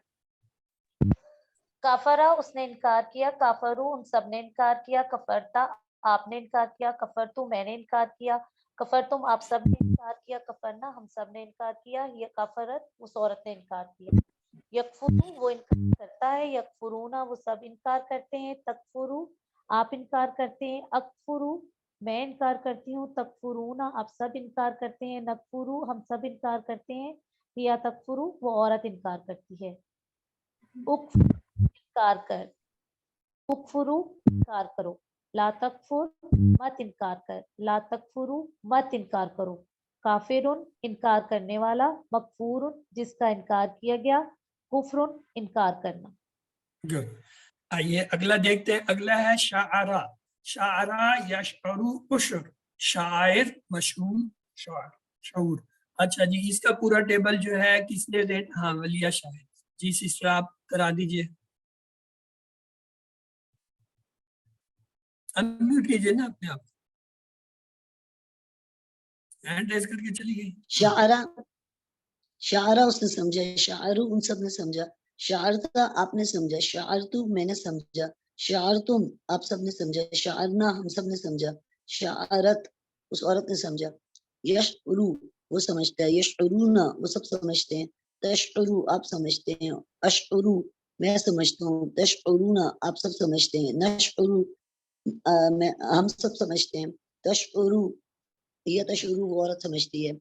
काफरा उसने इनकार किया, काफरू उन सब ने इनकार किया, कफरता आपने इनकार किया, कफरतु मैंने इनकार किया, कफरतुम आप सब ने इनकार किया, कफरना हम सब ने इनकार किया, ये कफरत उस औरत ने इनकार किया। यकफुरू वो इनकार करता है, यकफुरूना वो सब इनकार करते हैं, तकफुरू आप इनकार करते हैं, अकफुरू मैं इनकार करती हूँ, तकफुरूना आप सब इनकार करते हैं, नकफुरू हम सब इनकार करते हैं, या तकफुरू वो औरत इनकार करती है। इनकार कर, उकफुरू इनकार करो, ला तकफुर मत इनकार कर, ला तकफुरू मत इनकार करो, काफिरुन इनकार करने वाला, मकफूरुन जिसका इनकार किया गया, कुफरुन इनकार करना। गुड। आइए अगला देखते हैं। अगला है शाअरा। शाअरा यशअरु उश्र, शायर, मशहूर, शायर, शऊर। अच्छा जी, इसका पूरा टेबल जो है किसने दे, हाँ वलिया शायर जी, सिस्टर आप करा दीजिए। अनम्यूट कीजिए ना अपने आप, हैंड रेज करके चली गई। शारा, शारा उसने समझा, शारू उन सब ने समझा, शारता आपने समझा, शारतू मैंने समझा, शारतुम आप सब ने समझा, शारना हम सब ने समझा, शारत उस औरत ने समझा, यशउरु वो समझता है, यशउरुना वो सब समझते हैं, तशउरु आप समझते हैं, अशउरु मैं समझता हूँ, तशउरुना आप सब समझते हैं, नशउरु मैं हम सब समझते हैं, तशउरु ये तशउरु वो औरत समझती है,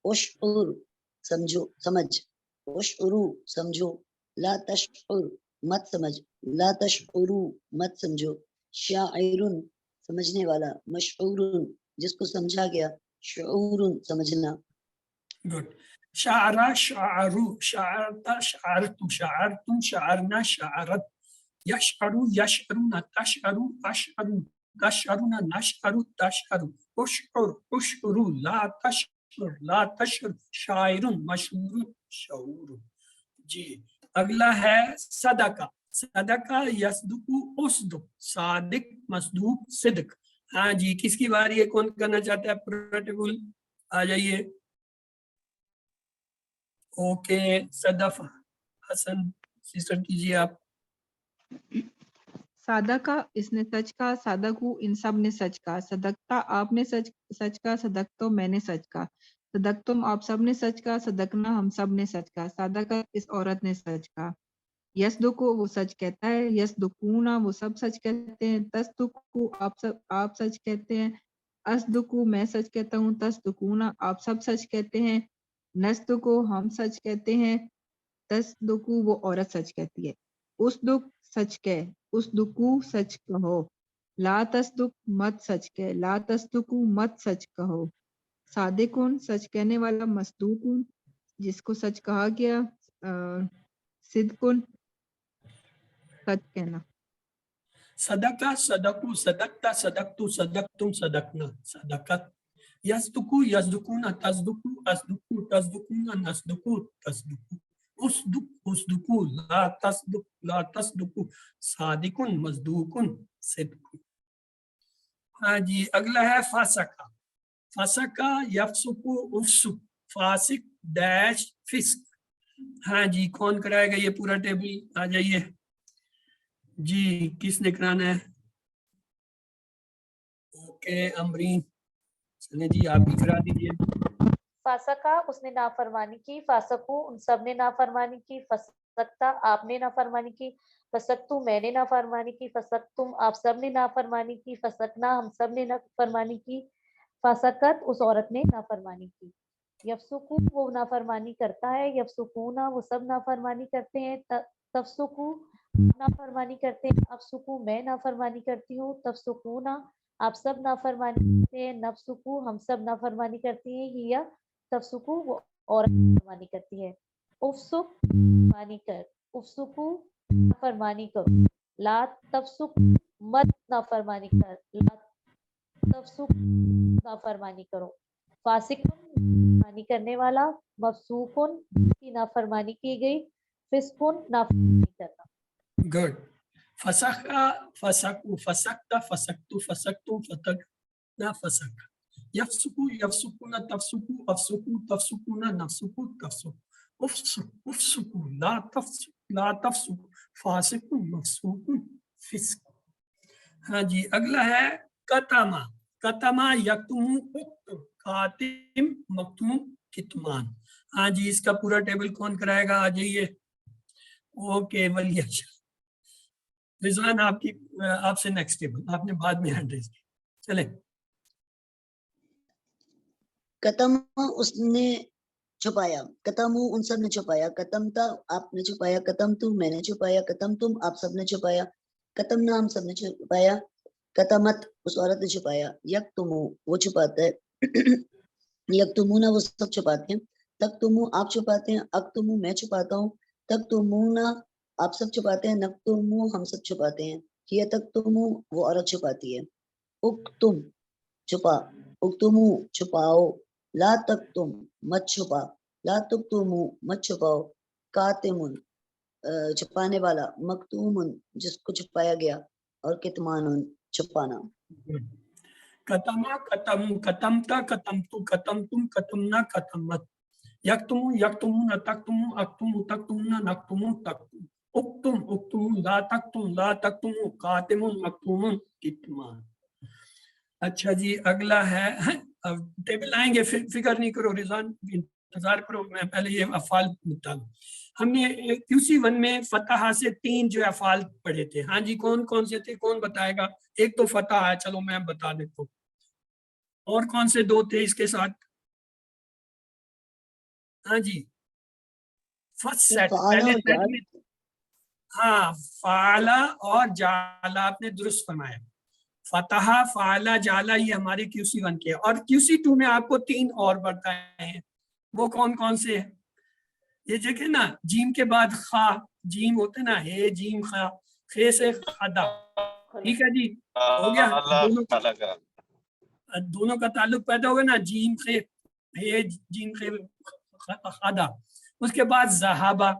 उशउर समझो समझ, उशउरु समझो, ला तशउर मत समझ, ला तशउरु मत समझो, शाइरुन समझने वाला, मशऊरुन जिसको समझा गया, शऊरुन समझना। गुड। शारा शारू, शारता शारतु, शारतुम शारना शारत, यशअरु यशअरुना, तशअरु अशअरु, तशअरुना नशअरु तशअरु, उशउर उशउरु, ला तशउर ला तशउर, शायरुन मशहूरुन शऊरुन। जी, अगला है सदका। सदका यसदुकु उसदुक, सादिक मसदूक सिद्क। हाँ जी, किसकी बारी है, कौन करना चाहता है पूरा टेबल? आ जाइए। ओके, सदफ हसन सिस्टर कीजिए आप। सादका इसने सच कहा, सादकू इन सब ने सच कहा, सदकता आपने सच सच कहा, सदकतो मैंने सच कहा, सदकतुम आप सब ने सच कहा, सदकना हम सब ने सच कहा, सादका इस औरत ने सच कहा, यसदुकु वो सच कहता है, यसदुकूना वो सब सच कहते हैं, तसदुकु आप सच कहते हैं, असदुकु मैं सच कहता हूँ, तसदुकूना आप सब सच कहते हैं, नसदुकु हम सच कहते हैं, तसदुकु वो औरत सच कहती है, उसदुक सच कह, उसदुकु सच कहो, ला तसदुक मत सच कह, ला तसदुकु मत सच कहो, सादिकुन सच कहने वाला, मसदूकुन जिसको सच कहा गया, सिद्कुन सच कहना। सदका सदकु, सदकता सदकतु, सदकतुम सदकना, सदकत। यसदुकु यसदुकुना, तसदुकु असदुकु, तसदुकुना नसदुकु तसदुकु, उसदुक उसदुकु, ला तसदुकु, सादिकुन मसदूकुन सिद्कुन। हाँ जी, अगला है फासका। फासका यफसुकु उफसुक, फासिक डैश फिस्क। हाँ जी, कौन कराएगा ये पूरा टेबल? आ जाइए जी, किसने कराना है? ओके अमरीन, चले जी आप भी करा दीजिए। फासका उसने नाफरमानी की, फासकू उन सब ने नाफरमानी की, फसकता आपने नाफरमानी की, फसकतू मैंने नाफरमानी की, फसकतुम आप सब ने नाफरमानी की, फसकना हम सब ने नाफरमानी की, फासकत उस औरत ने नाफरमानी की। यफसुकू वो नाफरमानी करता है, यफसुकूना वो सब नाफरमानी करते हैं, तफसुकू नाफरमानी करते हैं, अफसुकू मैं नाफरमानी करती हूँ, तफसुकूना आप सब नाफरमानी करते हैं, नफसुकू हम सब नाफरमानी करती हैं, हिया तफसुकू वो औरत नाफरमानी करती है, उफसुक मानी कर, उफसुकू नाफरमानी करो, ला तफसुक मत नाफरमानी कर, ला तफसुक नाफरमानी करो, फासिक नाफरमानी करने वाला, मफसूकुन की नाफरमानी की गई, फिस्कुन नाफरमानी करना। गुड। फसका फसकु, फसकता फसकतु, फसकतु फतकना फसक, यफसुकु यफसुकुना, तफसुकु अफसुकु, तफसुकुना नफसुकु तफसुक, उफसुक उफसुकु, ला तफसुक, फासिकुन मफसूकुन फिस्क। हाँ जी, अगला है कतमा। कतमा यक्तुमु उक्तुम, कातिम मक्तूम कितमान। हाँ जी, इसका पूरा टेबल कौन कराएगा? आ जाइए। ओके वलिया, रिजवान आपकी आपसे नेक्स्ट टेबल, आपने बाद में हैंड रेज की, चले। कतम उसने छुपाया, कतमु उन सब ने छुपाया, कतमता आपने छुपाया, कतम तू मैंने छुपाया, कतम तुम आप सब ने छुपाया, कतम ना हम सब ने छुपाया, कतमत उस औरत ने छुपाया, यक तुमु वो छुपाता है, यक तुमु ना वो सब छुपाते हैं, तक तुमु आप छुपाते हैं, अक तुमु मैं छुपाता हूँ, तक तुमु ना आप सब छुपाते हैं, नक तुमु हम सब छुपाते हैं, ये तक तुमु वो औरत छुपाती है, उक तुम छुपा, उक तुमु छुपाओ, ला तक तुम मत छुपा, ला तुक तुमु मत छुपाओ, कातिमुन छुपाने वाला, मकतूमुन जिसको छुपाया गया, और कितमानुन छुपाना। कतमा कतम कतमता कतमतु कतमतुम कतमना कतमत यक्तुमु यक्तुमुन तक्तुमु अक्तुमु तक्तुमुन नक्तुमु तक्तुम उक्तुम उक्तुमु ला तक्तुमु कातिमुन मक्तुमुन कितमान। अच्छा जी, अगला है, अब टेबल आएंगे, फिक्र नहीं करो रिजवान, इंतजार करो, मैं पहले ये अफाल बता दूं। हमने QC1 में फतहा से 3 जो अफाल पढ़े थे। हाँ जी, कौन कौन से थे, कौन बताएगा? एक तो फतहा है, चलो मैं बता देता हूँ। और कौन से 2 थे इसके साथ? हाँ जी, फर्स्ट सेट, पहले सेट में, हाँ, फाला और जाला, आपने दुरुस्त फरमाया। फतहा, फाला, जाला ये हमारे QC1 के। और QC2 में आपको 3 और बताए हैं। वो कौन कौन से हैं? ये देखे ना, जीम के बाद खा, जीम होते ना, हे जीम खा, खे से खादा। ठीक है जी, हो गया। दोनों का ताल्लुक पैदा होगा ना, जीम खे, हे जीम खे खादा। उसके बाद जहाबा,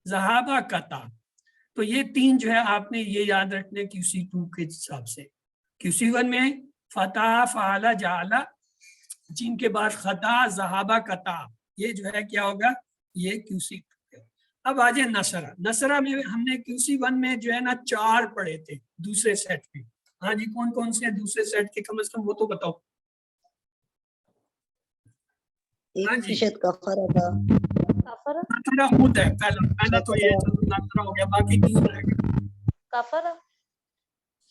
जहाबा कता। तो ये 3 जो है आपने ये याद रखने QC2 के हिसाब से। QC1 में फतह, फाला, जाला, जिनके बाद खता, जहाबा, कता, ये जो है क्या होगा, ये QC2। अब आ जाए नसरा। नसरा में हमने QC1 में जो है ना 4 पढ़े थे दूसरे सेट में। हाँ जी, कौन कौन से दूसरे सेट के, कम से कम वो तो बताओ। हाँ जी, कफरा नसरा खुद है, पहला तो ये नसरा हो गया, बाकी 3 रह गए। कफरा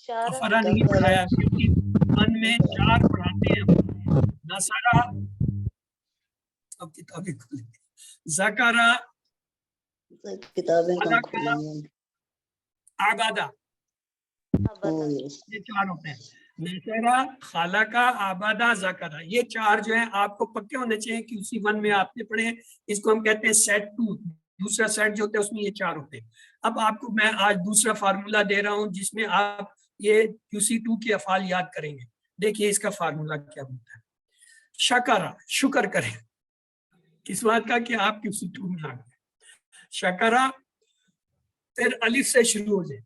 कफरा नहीं पढ़ाया, क्योंकि 1 में 4 पढ़ाते हैं। नसरा, अब किताबें खुली, ज़करा, किताबें आबादा, ये 4 होते हैं। नसरा, खालका, आबादा, ज़करा, ये 4 जो है आपको पक्के होने चाहिए। QC1 में आपने पढ़े हैं, इसको हम कहते हैं सेट 2। दूसरा सेट जो होता है उसमें ये 4 होते हैं। अब आपको मैं आज दूसरा फार्मूला दे रहा हूँ जिसमें आप ये QC2 की अफाल याद करेंगे। देखिए इसका फार्मूला क्या होता है। शकरा, शुक्र करें, किस बात का कि आप QC2 में आ गए। शकरा, फिर अलिफ से शुरू हो जाए,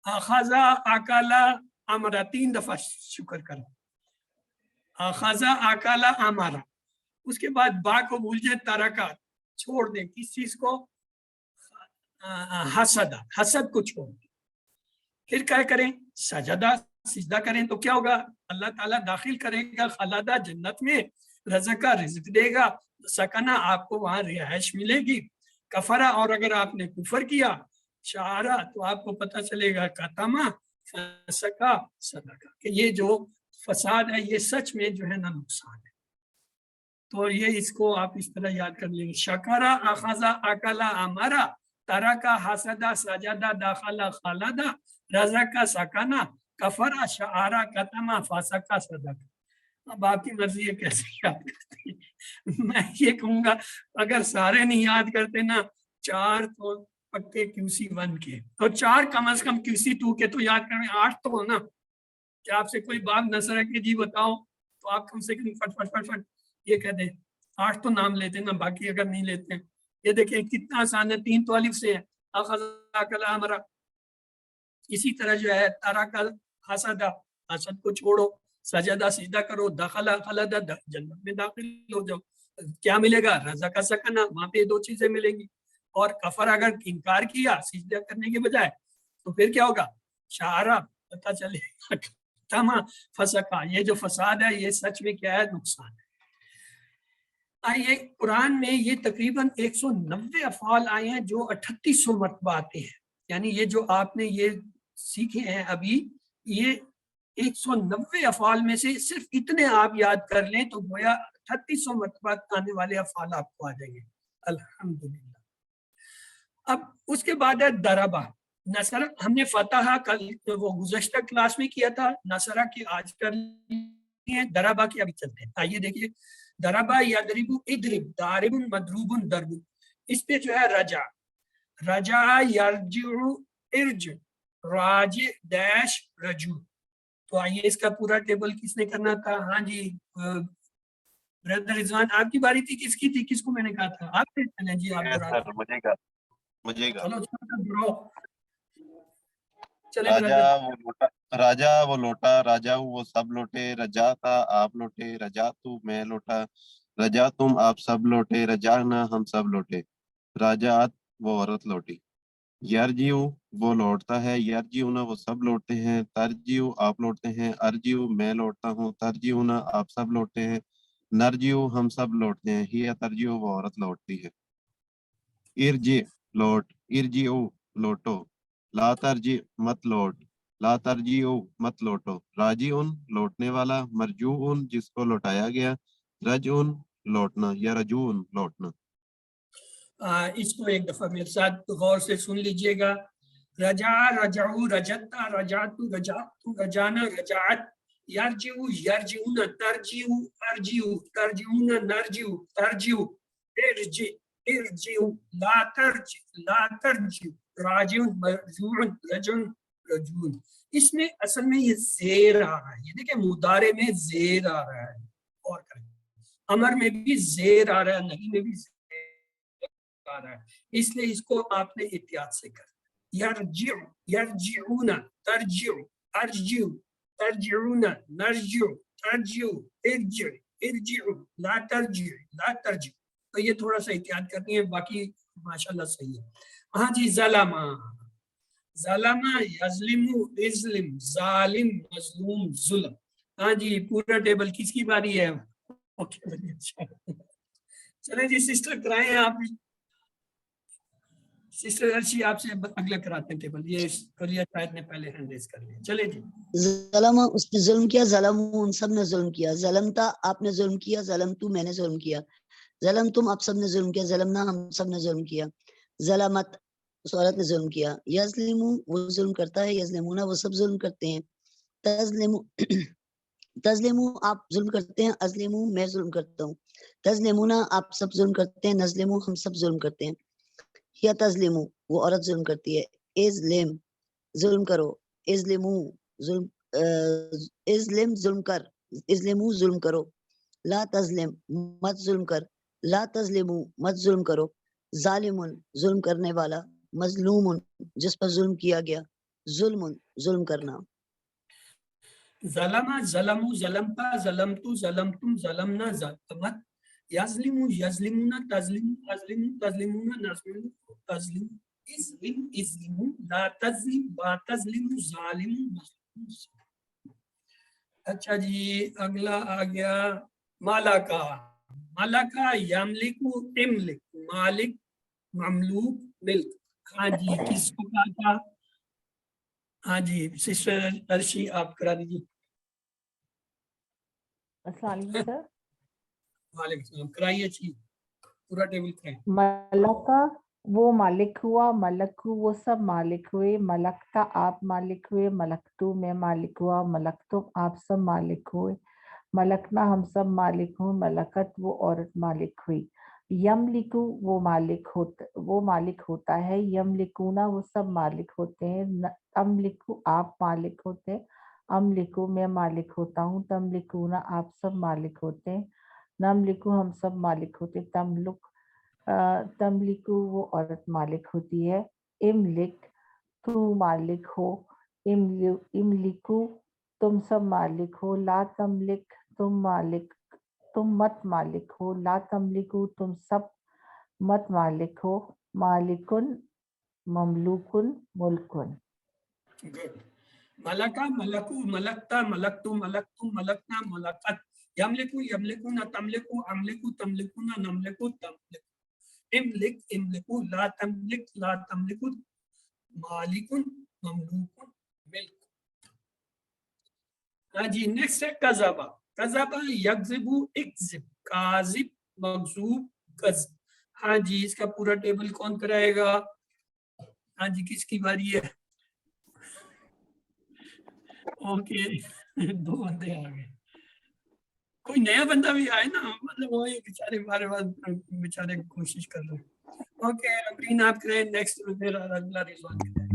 आखाजा, आकाला, अमरा, 3 दफा शुक्र करो। आखाजा, आकाला, अमरा। उसके बाद बा को भूल जाए, तरका, छोड़ दें, किस चीज को, हसदा, हसद को छोड़ दें। फिर क्या करें, सजदा, सिजदा करें, तो क्या होगा, अल्लाह ताला दाखिल करेगा खलादा, जन्नत में, रज़का, रिज़्क देगा, सकना, आपको वहां रिहाइश मिलेगी। कफरा, और अगर आपने कुफर किया, शारा, तो आपको पता चलेगा कतमा, फसका, सदका, कि ये जो फसाद है ये सच में जो है ना नुकसान है। तो ये इसको आप इस तरह याद कर लेंगे। शकरा, अखजा, अकला, अमरा, तरका, हसदा, सजदा, दाखला, खलदा, रज़का, सकना, कफरा, शारा, कतमा, फसका, सदका। अब आपकी मर्जी है कैसे याद करते हैं। मैं ये कहूँगा अगर सारे नहीं याद करते ना, 4 तो पक्के QC1 के, और 4 कम से कम QC2 के तो याद करें, 8 तो हो ना। क्या आपसे कोई बात नसरा के जी बताओ, तो आप कम से कम फट फट फट फट ये कह दें, 8 तो नाम लेते ना, बाकी अगर नहीं लेते। ये देखें कितना आसान है, 3 तो अलिफ से है, हमारा। इसी तरह जो है तारा का हसदा, हसद को छोड़ो, सजदा, सिजदा करो, दखला, खलदा, जन्नत में दाखिल हो जाओ। क्या मिलेगा, रज़ा का सकना, वहां पे 2 चीजें मिलेंगी। और कफर अगर इनकार किया सिजदा करने के बजाय, तो फिर क्या होगा, शारा, पता चलेगा तमा, फसका, ये जो फसाद है ये सच में क्या है, नुकसान है। आइए, कुरान में ये तकरीबन 190 अफआल आए हैं जो 3800 मरतबा आते हैं। यानी ये जो आपने ये सीखे हैं अभी, ये 190 अफआल में से सिर्फ इतने आप याद कर लें तो गोया 3800 मरतबा आने वाले अफआल आपको आ जाएंगे, अल्हम्दुलिल्लाह। अब उसके बाद है दरबा, नसरा। हमने फतहा कल वो गुज़श्ता क्लास में किया था, नसरा की आज कर लिए, दरबा की अभी चलते हैं। आइए देखिए, दरबा, यदरिबु, इदरिब, दारिबुन, मदरूबुन, दरबुन। इस पे जो है रजा, रजा, यरजिउ, इर्ज, राज, डैश, रजू। तो आइए इसका पूरा टेबल किसने करना था? हाँ जी, ब्रदर रिजवान, आपकी बारी थी, किसकी थी, किसको मैंने कहा था? आपने, चलें जी, आप मुझे चलो चलो, राजा, राजा वो लौटा, राजाऊ वो सब लौटे, रजाता आप लौटे, रजातू मैं लौटा, रजा तुम आप सब लौटे, रजाना हम सब लौटे, राजात वो औरत लौटी। यरजिऊ वो लौटता है, यरजिऊना वो सब लौटते हैं, तरजिऊ आप लौटते हैं, अर्जिऊ मैं लौटता हूँ, तरजिऊना आप सब लौटते हैं, नरजिऊ हम सब लौटते हैं, हिया तरजिऊ वो औरत लौटती है। इरजी लौट, इरजिऊ लौटो, ला तरजी मत लौट, ला तरजिऊ मत लौटो, राजीउन लौटने वाला, मरजूउन जिसको लौटाया गया, रजउन लौटना या रजून लौटना। इसको एक दफा मेरे साथ गौर से सुन लीजिएगा। रजा, रजाऊ, रजता, रजातु, रजातु, रजाना, रजात, यरजिऊ, यरजिऊना, तरजिऊ, अर्जिऊ, तरजिऊना, नरजिऊ, तरजिऊ, इरजि, इरजिऊ, ला तरजि, ला तरजिऊ, राजिउन, मरजूउन, रजुन, रजून। इसमें असल में ये जेर आ रहा है, ये देखिए मुदारे में जेर आ रहा है, और करें अमर में भी जेर आ रहा है, नहीं में भी आ रहा है, इसलिए इसको आपने एहतियात से कर। यरजिउ, यरजिऊना, तरजिउ, अर्जिउ, तरजिऊना, नरजिउ, तरजिउ, इरजिउ, इरजिउ, ला तरजिउ, ला तरजिउ। तो ये थोड़ा सा एहतियात करनी है, बाकी माशाल्लाह सही है। हाँ जी, ज़लमा, ज़लमा, यज़लिमु, इज़लिम, ज़ालिम, मज़लूम, ज़ुल्म। हाँ जी, पूरा टेबल किसकी बारी है? ओके, बड़ी अच्छा। चलें जी सिस्टर, कराएं आप। सिस्टर अर्शी आपसे अगला कराते हैं टेबल, ये कलिया शायद ने पहले हैंड रेज कर लिया। चले जी। ज़लमा उसने जुल्म किया, ज़लमू उन सब ने जुल्म किया, ज़लमता आपने जुल्म किया, ज़लमतू मैंने जुल्म किया, ज़लम तुम आप सब ने जुल्म किया, ज़लमना हम सब ने जुल्म किया, ज़लमत उस औरत ने जुल्म किया, यज़लिमू वो जुल्म करता है, यज़लिमूना वो सब जुल्म करते हैं, तज़लिमू तज़लिमू आप जुल्म करते हैं, अज़लिमू मैं जुल्म करता हूँ, तज़लिमूना आप सब जुल्म करते हैं, नज़लिमू हम सब जुल्म करते हैं, या तज़लिमू वो औरत जुल्म करती है, इज़लिम जुल्म करो, इज़लिमू जुल्म इज़लिम जुल्म कर, इज़लिमू जुल्म करो, ला तज़लिम मत जुल्म कर, ला तज़लिमू मत जुल्म करो, ज़ालिमुन जुल्म करने वाला, मज़लूमुन जिस पर जुल्म किया गया, ज़ुल्मुन जुल्म करना। ज़लमा, ज़लमू, ज़लमता, ज़लमतु, ज़लमतुम, ज़लमना, ज़लमत, यज़लिमु, यज़लिमुना, तज़लिमु, तज़लिमु, तज़लिमुना, नज़लिमु, तज़लिमु, इज़लिम, इज़लिमु, ला तज़लिम, बा तज़लिमु, ज़ालिमु, मज़लूम। अच्छा जी, अगला आ गया मालाका। मालाका, यमलिकु, इमलिक, मालिक, ममलूक, मिल्क। हाँ जी, किसको कहा था? हाँ जी, सिस्टर अर्शी आप करा दीजिए। अस्सलाम वालेकुम सर। वालेकुम सलाम, कराइए जी, पूरा टेबल कराइए। मलका वो मालिक हुआ, मलकू वो सब मालिक हुए, मलकता आप मालिक हुए, मलकतू मैं मालिक हुआ, मलकतुम आप सब मालिक हुए, मलकना हम सब मालिक हुए, मलकत वो औरत मालिक हुई, यमलिकू वो मालिक होता है, यमलिकूना वो सब मालिक होते हैं, तमलिकू आप मालिक होते हैं, अमलिकू मैं मालिक होता हूँ, तमलिकूना आप सब मालिक होते हैं, नमलिकू हम सब मालिक होते, तमलिकू वो औरत मालिक होती है, इमलिक तू मालिक हो, इमलिकू तुम सब मालिक हो, ला तमलिक तुम मत मालिक हो, ला तमलिकू तुम सब मत मालिक हो, मालिकुन ममलूकुन मुल्कुन। गुड। मलका, मलकू, मलकता, मलकतु, मलकतुम, मलकना, मलकत, यमलिकु, यमलिकुना, तमलिकु, अमलिकु, तमलिकुना, नमलिकु, तमलिकु, इमलिक, इमलिकु, ला तमलिक, ला तमलिकु, मालिकुन, ममलूकुन, मिल्क। हाँ जी, नेक्स्ट है कज़बा। कज़बा, यकज़िबु, इक्ज़िब, काज़िब, मकज़ूब, कज़्ब। हाँ जी, इसका पूरा टेबल कौन कराएगा? हाँ जी, किसकी बारी है? ओके, दो बंदे आ गए, कोई नया बंदा भी आए ना, मतलब वो ये बेचारे बार बार बेचारे कोशिश कर रहे हैं। ओके, अमरीन आप करें नेक्स्ट, फिर अगला रिजवान करें।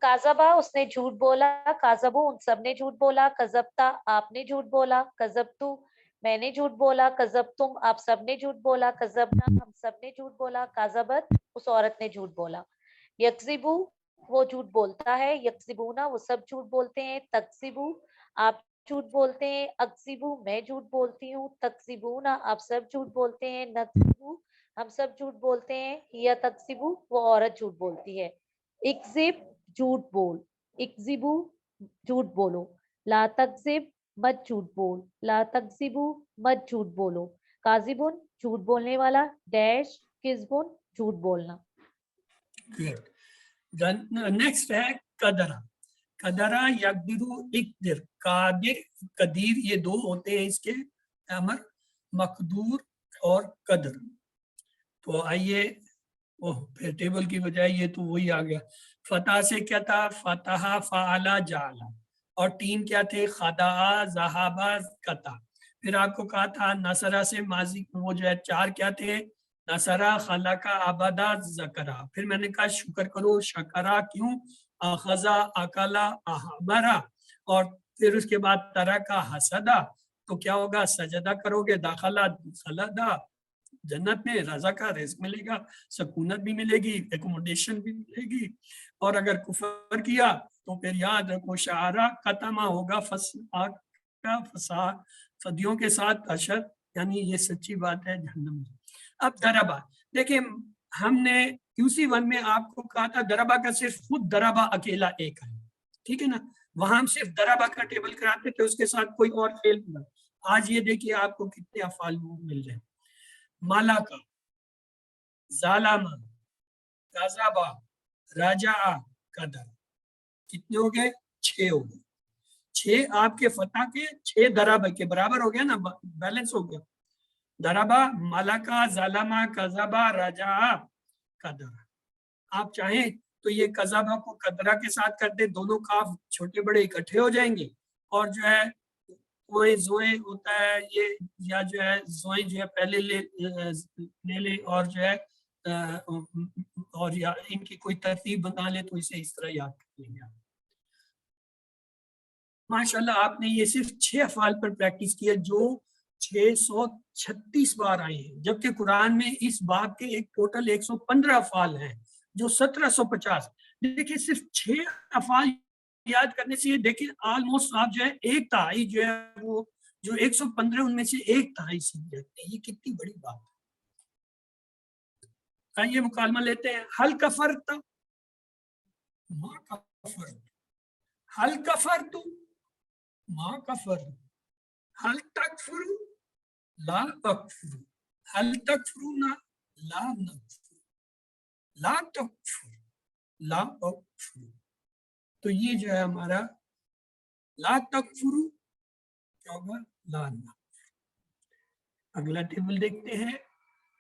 काज़बा उसने झूठ बोला, काज़बू उन सब ने झूठ बोला, कज़बता आपने झूठ बोला, कज़बतू मैंने झूठ बोला, कज़बतुम आप सब ने झूठ बोला, कज़बना हम सब ने झूठ बोला, काज़बत उस औरत ने झूठ बोला, यकज़िबू वो झूठ बोलता है, यकसिबूना वो सब झूठ बोलते हैं, तकसिबू आप झूठ बोलते हैं, अक्सिबू मैं झूठ बोलती हूँ, तकसिबूना आप सब झूठ बोलते हैं, नक्सिबू हम सब झूठ बोलते हैं, या तकसिबू वो औरत झूठ बोलती है। इक्जिब झूठ बोल, इक्जिबू झूठ बोलो, ला तकजिब मत झूठ बोल, ला तकजिबू मत झूठ बोलो, काजिबुन झूठ बोलने वाला, डैश किस्बुन झूठ बोलना। Good. Then next है कदरा। कदरा यकदिरु इकदिर, कादिर कदीर ये दो होते हैं इसके अमर, मकदूर और कदर। तो आइए, ओह फिर टेबल की बजाय ये तो वही आ गया। फतह से क्या था, फतहा फाला जाला, और तीन क्या थे, खदा जहाबा कता। फिर आपको कहा था नसरा से माजी वो जो है चार क्या थे, नसरा खलका अबदा जकरा। फिर मैंने कहा शुक्र करो, शकरा क्यों, अखजा अकला अहबरा, और फिर उसके बाद तरा का हसदा, तो क्या होगा, सजदा करोगे, दाखला खलदा, जन्नत में रजा का रिज़्क मिलेगा, सकूनत भी मिलेगी, एकोमोडेशन भी मिलेगी। और अगर कुफर किया तो फिर याद रखो, शारा कतमा होगा फसा सदियों के साथ अशर, यानी ये सच्ची बात है जहन्नम में। अब दरबा देखिए, हमने QC1 में आपको कहा था दरबा का सिर्फ खुद दरबा अकेला एक है, ठीक है ना, वहां हम सिर्फ दरबा का टेबल कराते थे, उसके साथ कोई और फेल नहीं। आज ये देखिए आपको कितने अफाल मिल रहे हैं, मालाका, जालामा, काजाबा, राजा, कदर, कितने हो गए, 6 हो गए। 6 आपके फतह के 6 दराबा के बराबर हो गया ना, बैलेंस हो गया। दराबा, मालाका, जालामा, कजाबा, राजा, कदर। आप चाहें तो ये कजाबा को कदरा के साथ कर दे, दोनों काफ छोटे बड़े इकट्ठे हो जाएंगे, और जो है कोई जोए होता है ये, या जो है जोए जो है पहले ले ले और जो है और या इनकी कोई तरतीब बना ले, तो इसे इस तरह याद कर लेंगे आप। माशाल्लाह आपने ये सिर्फ 6 अफाल पर प्रैक्टिस किया जो 636 बार आए हैं, जबकि कुरान में इस बात के एक टोटल 115 अफाल हैं जो 1750। देखिए सिर्फ 6 अफाल याद करने से, देखिए ऑलमोस्ट आप जो है एक तिहाई जो है वो जो 115 उनमें से एक तिहाई सीख जाते हैं, ये कितनी बड़ी बात है। आइए मुकालमा लेते हैं। हल कफरत, मा कफरत, हल कफरतु, मा कफर, हल तकफुरु, ला अकफुरु, हल तकफुरुना, ला नकफुरु, ला तकफुरु, ला अकफुरु। तो ये जो है हमारा ला तकफुरु क्या होगा, ला नकफुरु। अगला टेबल देखते हैं।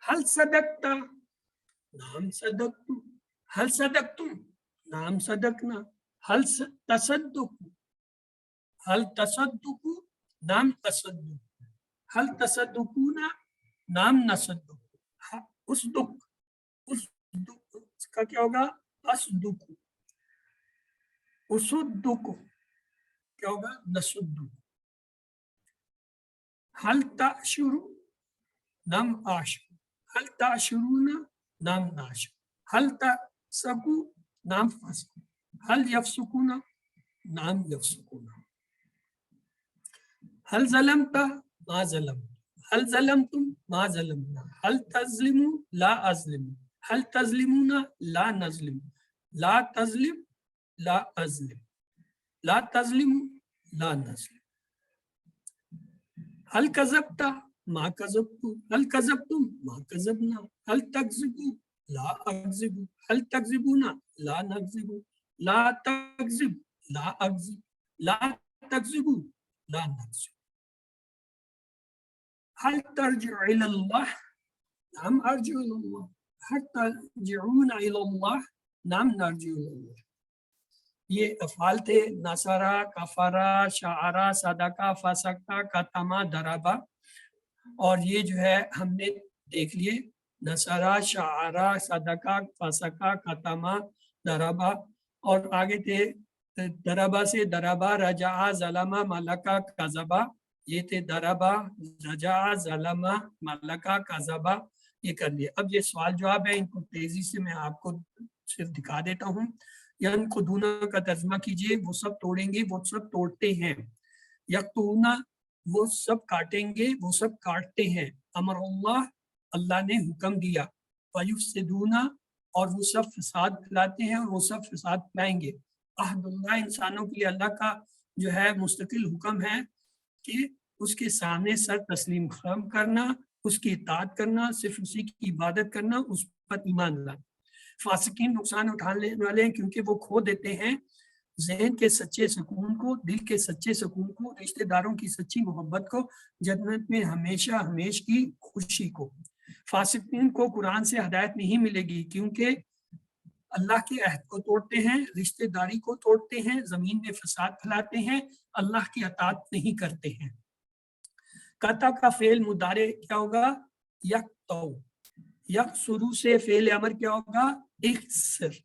हल सदकता, नाम सदकतु, हल सदकतुम, नाम सदकना, हल तसद्दुकु, हल तसद्दुकु, नाम तसद्दुक, हल तसद्दुकुना, नाम नसद्दुक। उसदुक, उसदुक का क्या होगा, असदुकु, उसुद्दुकु क्या होगा, नसुद्दुक। हल ताशुरु, नाम आशु, हल ताशुरुना, नाम नाशु, हल तसकु, नाम फसकु, हल यफसुकुना, नाम यफसुकुना। हल ज़लमता, मा ज़लम, हल ज़लमतुम, मा ज़लमना, हल तज़लिमु, ला अज़लिमु, हल तज़लिमुना, ला नज़लिमु, ला तज़लिम, ला अज़लिम, ला तज़लिमु, ला नज़लिम। हल कज़बता, मा कज़बतु, हल कज़बतुम, मा कज़बना, हल तकज़िबु, ला अकज़िबु, हल तकज़िबुना, ला नकज़िबु, ला तकज़िब, ला अकज़िब, ला तकज़िबु, ला नकज़िब। हल तर्जिउ इलल्लाह, नाम अर्जिउ इलल्लाह, हल तर्जिऊना इलल्लाह, नाम नर्जिउ इलल्लाह। ये अफाल थे नसरा, कफरा, शारा, सदका, फसका, कतमा, दरबा। और ये जो है हमने देख लिए नसरा, शारा, सदका, फसका, कतमा, दरबा। और आगे थे दरबा से दरबा, रजा, ज़लमा, मलका, कज़बा। ये थे दरबा, रजा, ज़लमा, मलका, कज़बा, ये कर लिए। अब ये सवाल जवाब है, इनको तेजी से मैं आपको सिर्फ दिखा देता हूँ। यनकुदूना का तर्जमा कीजिए वो सब तोड़ेंगे, वो सब तोड़ते हैं। यकतूना वो सब काटेंगे, वो सब काटते हैं। अमरुल्लाह अल्लाह ने हुक्म दिया। वयुफ्सिदूना और वो सब फसाद फैलाते हैं और वो सब फसाद फैलाएंगे। अहदुल्लाह इंसानों के लिए अल्लाह का जो है मुस्तकिल हुक्म है कि उसके सामने सर तस्लीम खम करना, उसकी इताअत करना, सिर्फ उसी की इबादत करना, उस पर ईमान लाना। फासिकीन नुकसान उठाने वाले हैं क्योंकि वो खो देते हैं ज़हन के सच्चे सुकून को, दिल के सच्चे सुकून को, रिश्तेदारों की सच्ची मोहब्बत को, जन्नत में हमेशा हमेश की खुशी को। फासिकीन को कुरान से हदायत नहीं मिलेगी क्योंकि अल्लाह के अहद को तोड़ते हैं, रिश्तेदारी को तोड़ते हैं, जमीन में फसाद फैलाते हैं, अल्लाह की अताअत नहीं करते हैं। कता का फेल मुदारे क्या होगा? यक्तौ। यक्सुरु से फेल अमर क्या होगा? इख्सर।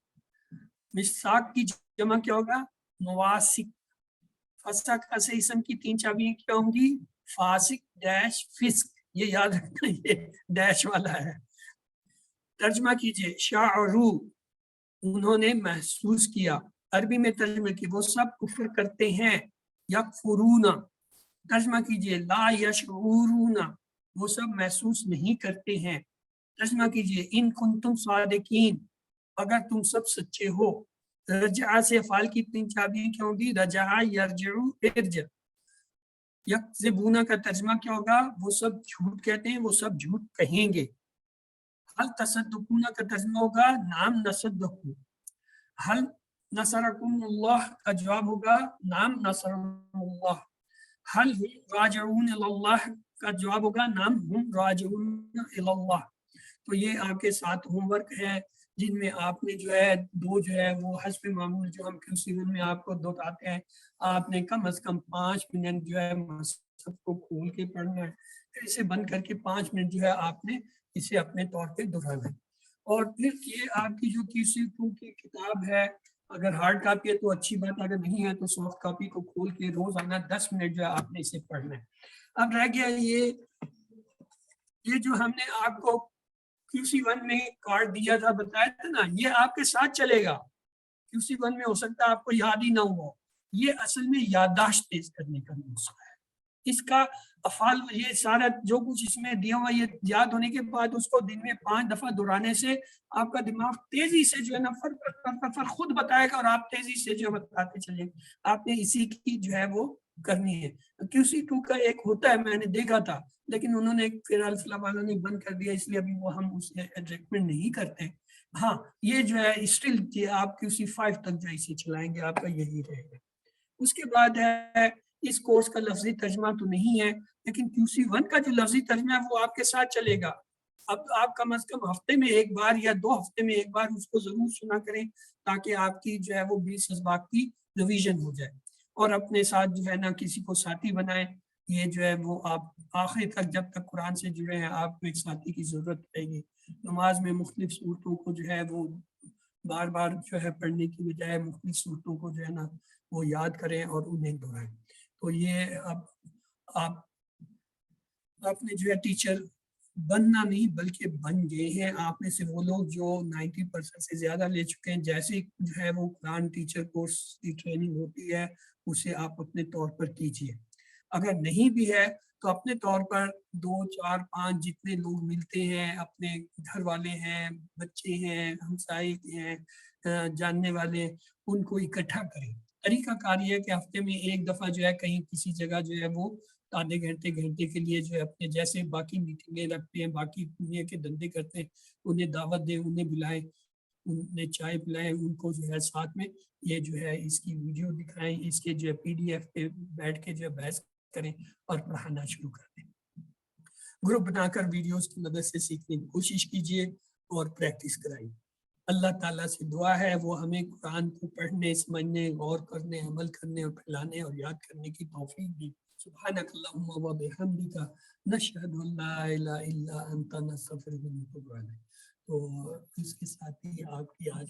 मिसाक की जमा क्या होगा? मुवासिक। फसक से इसम की 3 चाबियां क्या होंगी? फासिक डैश फिस्क। ये याद रखना, ये डैश वाला है। तर्जमा कीजिए। शाअरू उन्होंने महसूस किया। अरबी में तर्जमा की वो सब कुफ्र करते हैं। यकफुरूना तर्जमा कीजिए। ला यशऊरूना वो सब महसूस नहीं करते हैं। तर्जमा कीजिए। इन कुंतुम सादिकीन अगर तुम सब सच्चे हो। रजा से फाल की 3 चाबियां क्या होंगी? रजा, यरजउ, इर्ज। यकज़िबूना का तर्जमा क्या होगा? वो सब झूठ कहते हैं, वो सब झूठ कहेंगे। हल तसद्दुकूना का तर्जमा होगा नाम नसद्दकू। हल नसरकुमुल्लाह का जवाब होगा नाम नसरुल्लाह। हल राजिऊन इलल्लाह का जवाब होगा नाम हम राजिऊन इलल्लाह। तो ये आपके 7 होमवर्क है जिनमें आपने जो है 2 जो है वो हस्ब मामूल जो हम QC1 में आपको दोहराते हैं, आपने कम से कम 5 मिनट जो है मसहफ को खोल के पढ़ना है, फिर इसे बंद करके 5 मिनट जो है आपने इसे अपने तौर पे दोहराना है। और फिर ये आपकी जो QC2 की किताब है, अगर हार्ड कॉपी है तो अच्छी बात, अगर नहीं है तो सॉफ्ट कॉपी को खोल के रोजाना 10 मिनट जो है आपने इसे पढ़ना है। अब रह गया ये जो हमने आपको QC1 में कार्ड दिया था, बताया था ना, ये आपके साथ चलेगा। QC1 में हो सकता है आपको याद ही ना हो, ये असल में याददाश्त तेज करने का नुस्खा है। इसका अफाल ये सारा जो कुछ इसमें दिया हुआ ये याद होने के बाद उसको दिन में 5 दफा दोहराने से आपका दिमाग तेजी से जो है ना फर खुद बताएगा और आप तेजी से जो बताते चलेंगे। आपने इसी की जो है वो करनी है। QC2 का एक होता है, मैंने देखा था, लेकिन उन्होंने फिर अल्फला वालों ने बंद कर दिया, इसलिए अभी वो हम उसे रिकमेंड नहीं करते। हाँ, ये जो है स्टिल आप QC5 तक जो इसे चलाएंगे आपका यही रहेगा। उसके बाद है इस कोर्स का लफ्जी तर्जमा तो नहीं है, लेकिन QC1 का जो लफ्जी तर्जमा है वो आपके साथ चलेगा। अब आप कम से कम हफ्ते में एक बार या 2 हफ्ते में एक बार उसको जरूर सुना करें ताकि आपकी जो है वो 20 असबाक की रिवीजन हो जाए। और अपने साथ जो है ना किसी को साथी बनाएं। ये जो है वो आप आखिर तक जब तक कुरान से जुड़े हैं आपको एक साथी की जरूरत पड़ेगी। नमाज में मुख्तलिफ सूरतों को जो है वो बार बार जो है पढ़ने की बजाय मुख्तलिफ सूरतों को जो है ना वो याद करें और उन्हें दोहराएं। तो ये अब आपने जो है टीचर बनना नहीं बल्कि बन गए हैं। आप में से वो लोग जो 90% से ज्यादा ले चुके हैं, जैसे जो है वो कुरान टीचर कोर्स की ट्रेनिंग होती है उसे आप अपने तौर पर कीजिए। अगर नहीं भी है तो अपने तौर पर 2, 4, 5 जितने लोग मिलते हैं, अपने घर वाले हैं, बच्चे हैं, हमसाए हैं, जानने वाले, उनको इकट्ठा करें। तरीका कार ये है कि हफ्ते में एक दफा जो है कहीं किसी जगह जो है वो आधे घंटे के लिए जो है अपने जैसे बाकी मीटिंगें रखते हैं, बाकी दुनिया के धंधे करते हैं, उन्हें दावत दें, उन्हें बुलाएं, उन्हें चाय पिलाएं, उनको जो है साथ में ये जो है इसकी वीडियो दिखाएं, इसके जो है PDF पे बैठ के जो है बहस करें और पढ़ाना शुरू कर दें। ग्रुप बनाकर वीडियोस की मदद से सीखने की कोशिश कीजिए और प्रैक्टिस कराइए। अल्लाह ताला से दुआ है वो हमें कुरान को पढ़ने, समझने, गौर करने, अमल करने और फैलाने और याद करने की तौफीक दी। सुब्हानक अल्लाहुम्मा व बिहम्दिका नशहदु अल्ला इलाहा इल्ला अंता नस्तगफिरुका व नतूबु इलैक। तो इसके साथ ही आपकी आज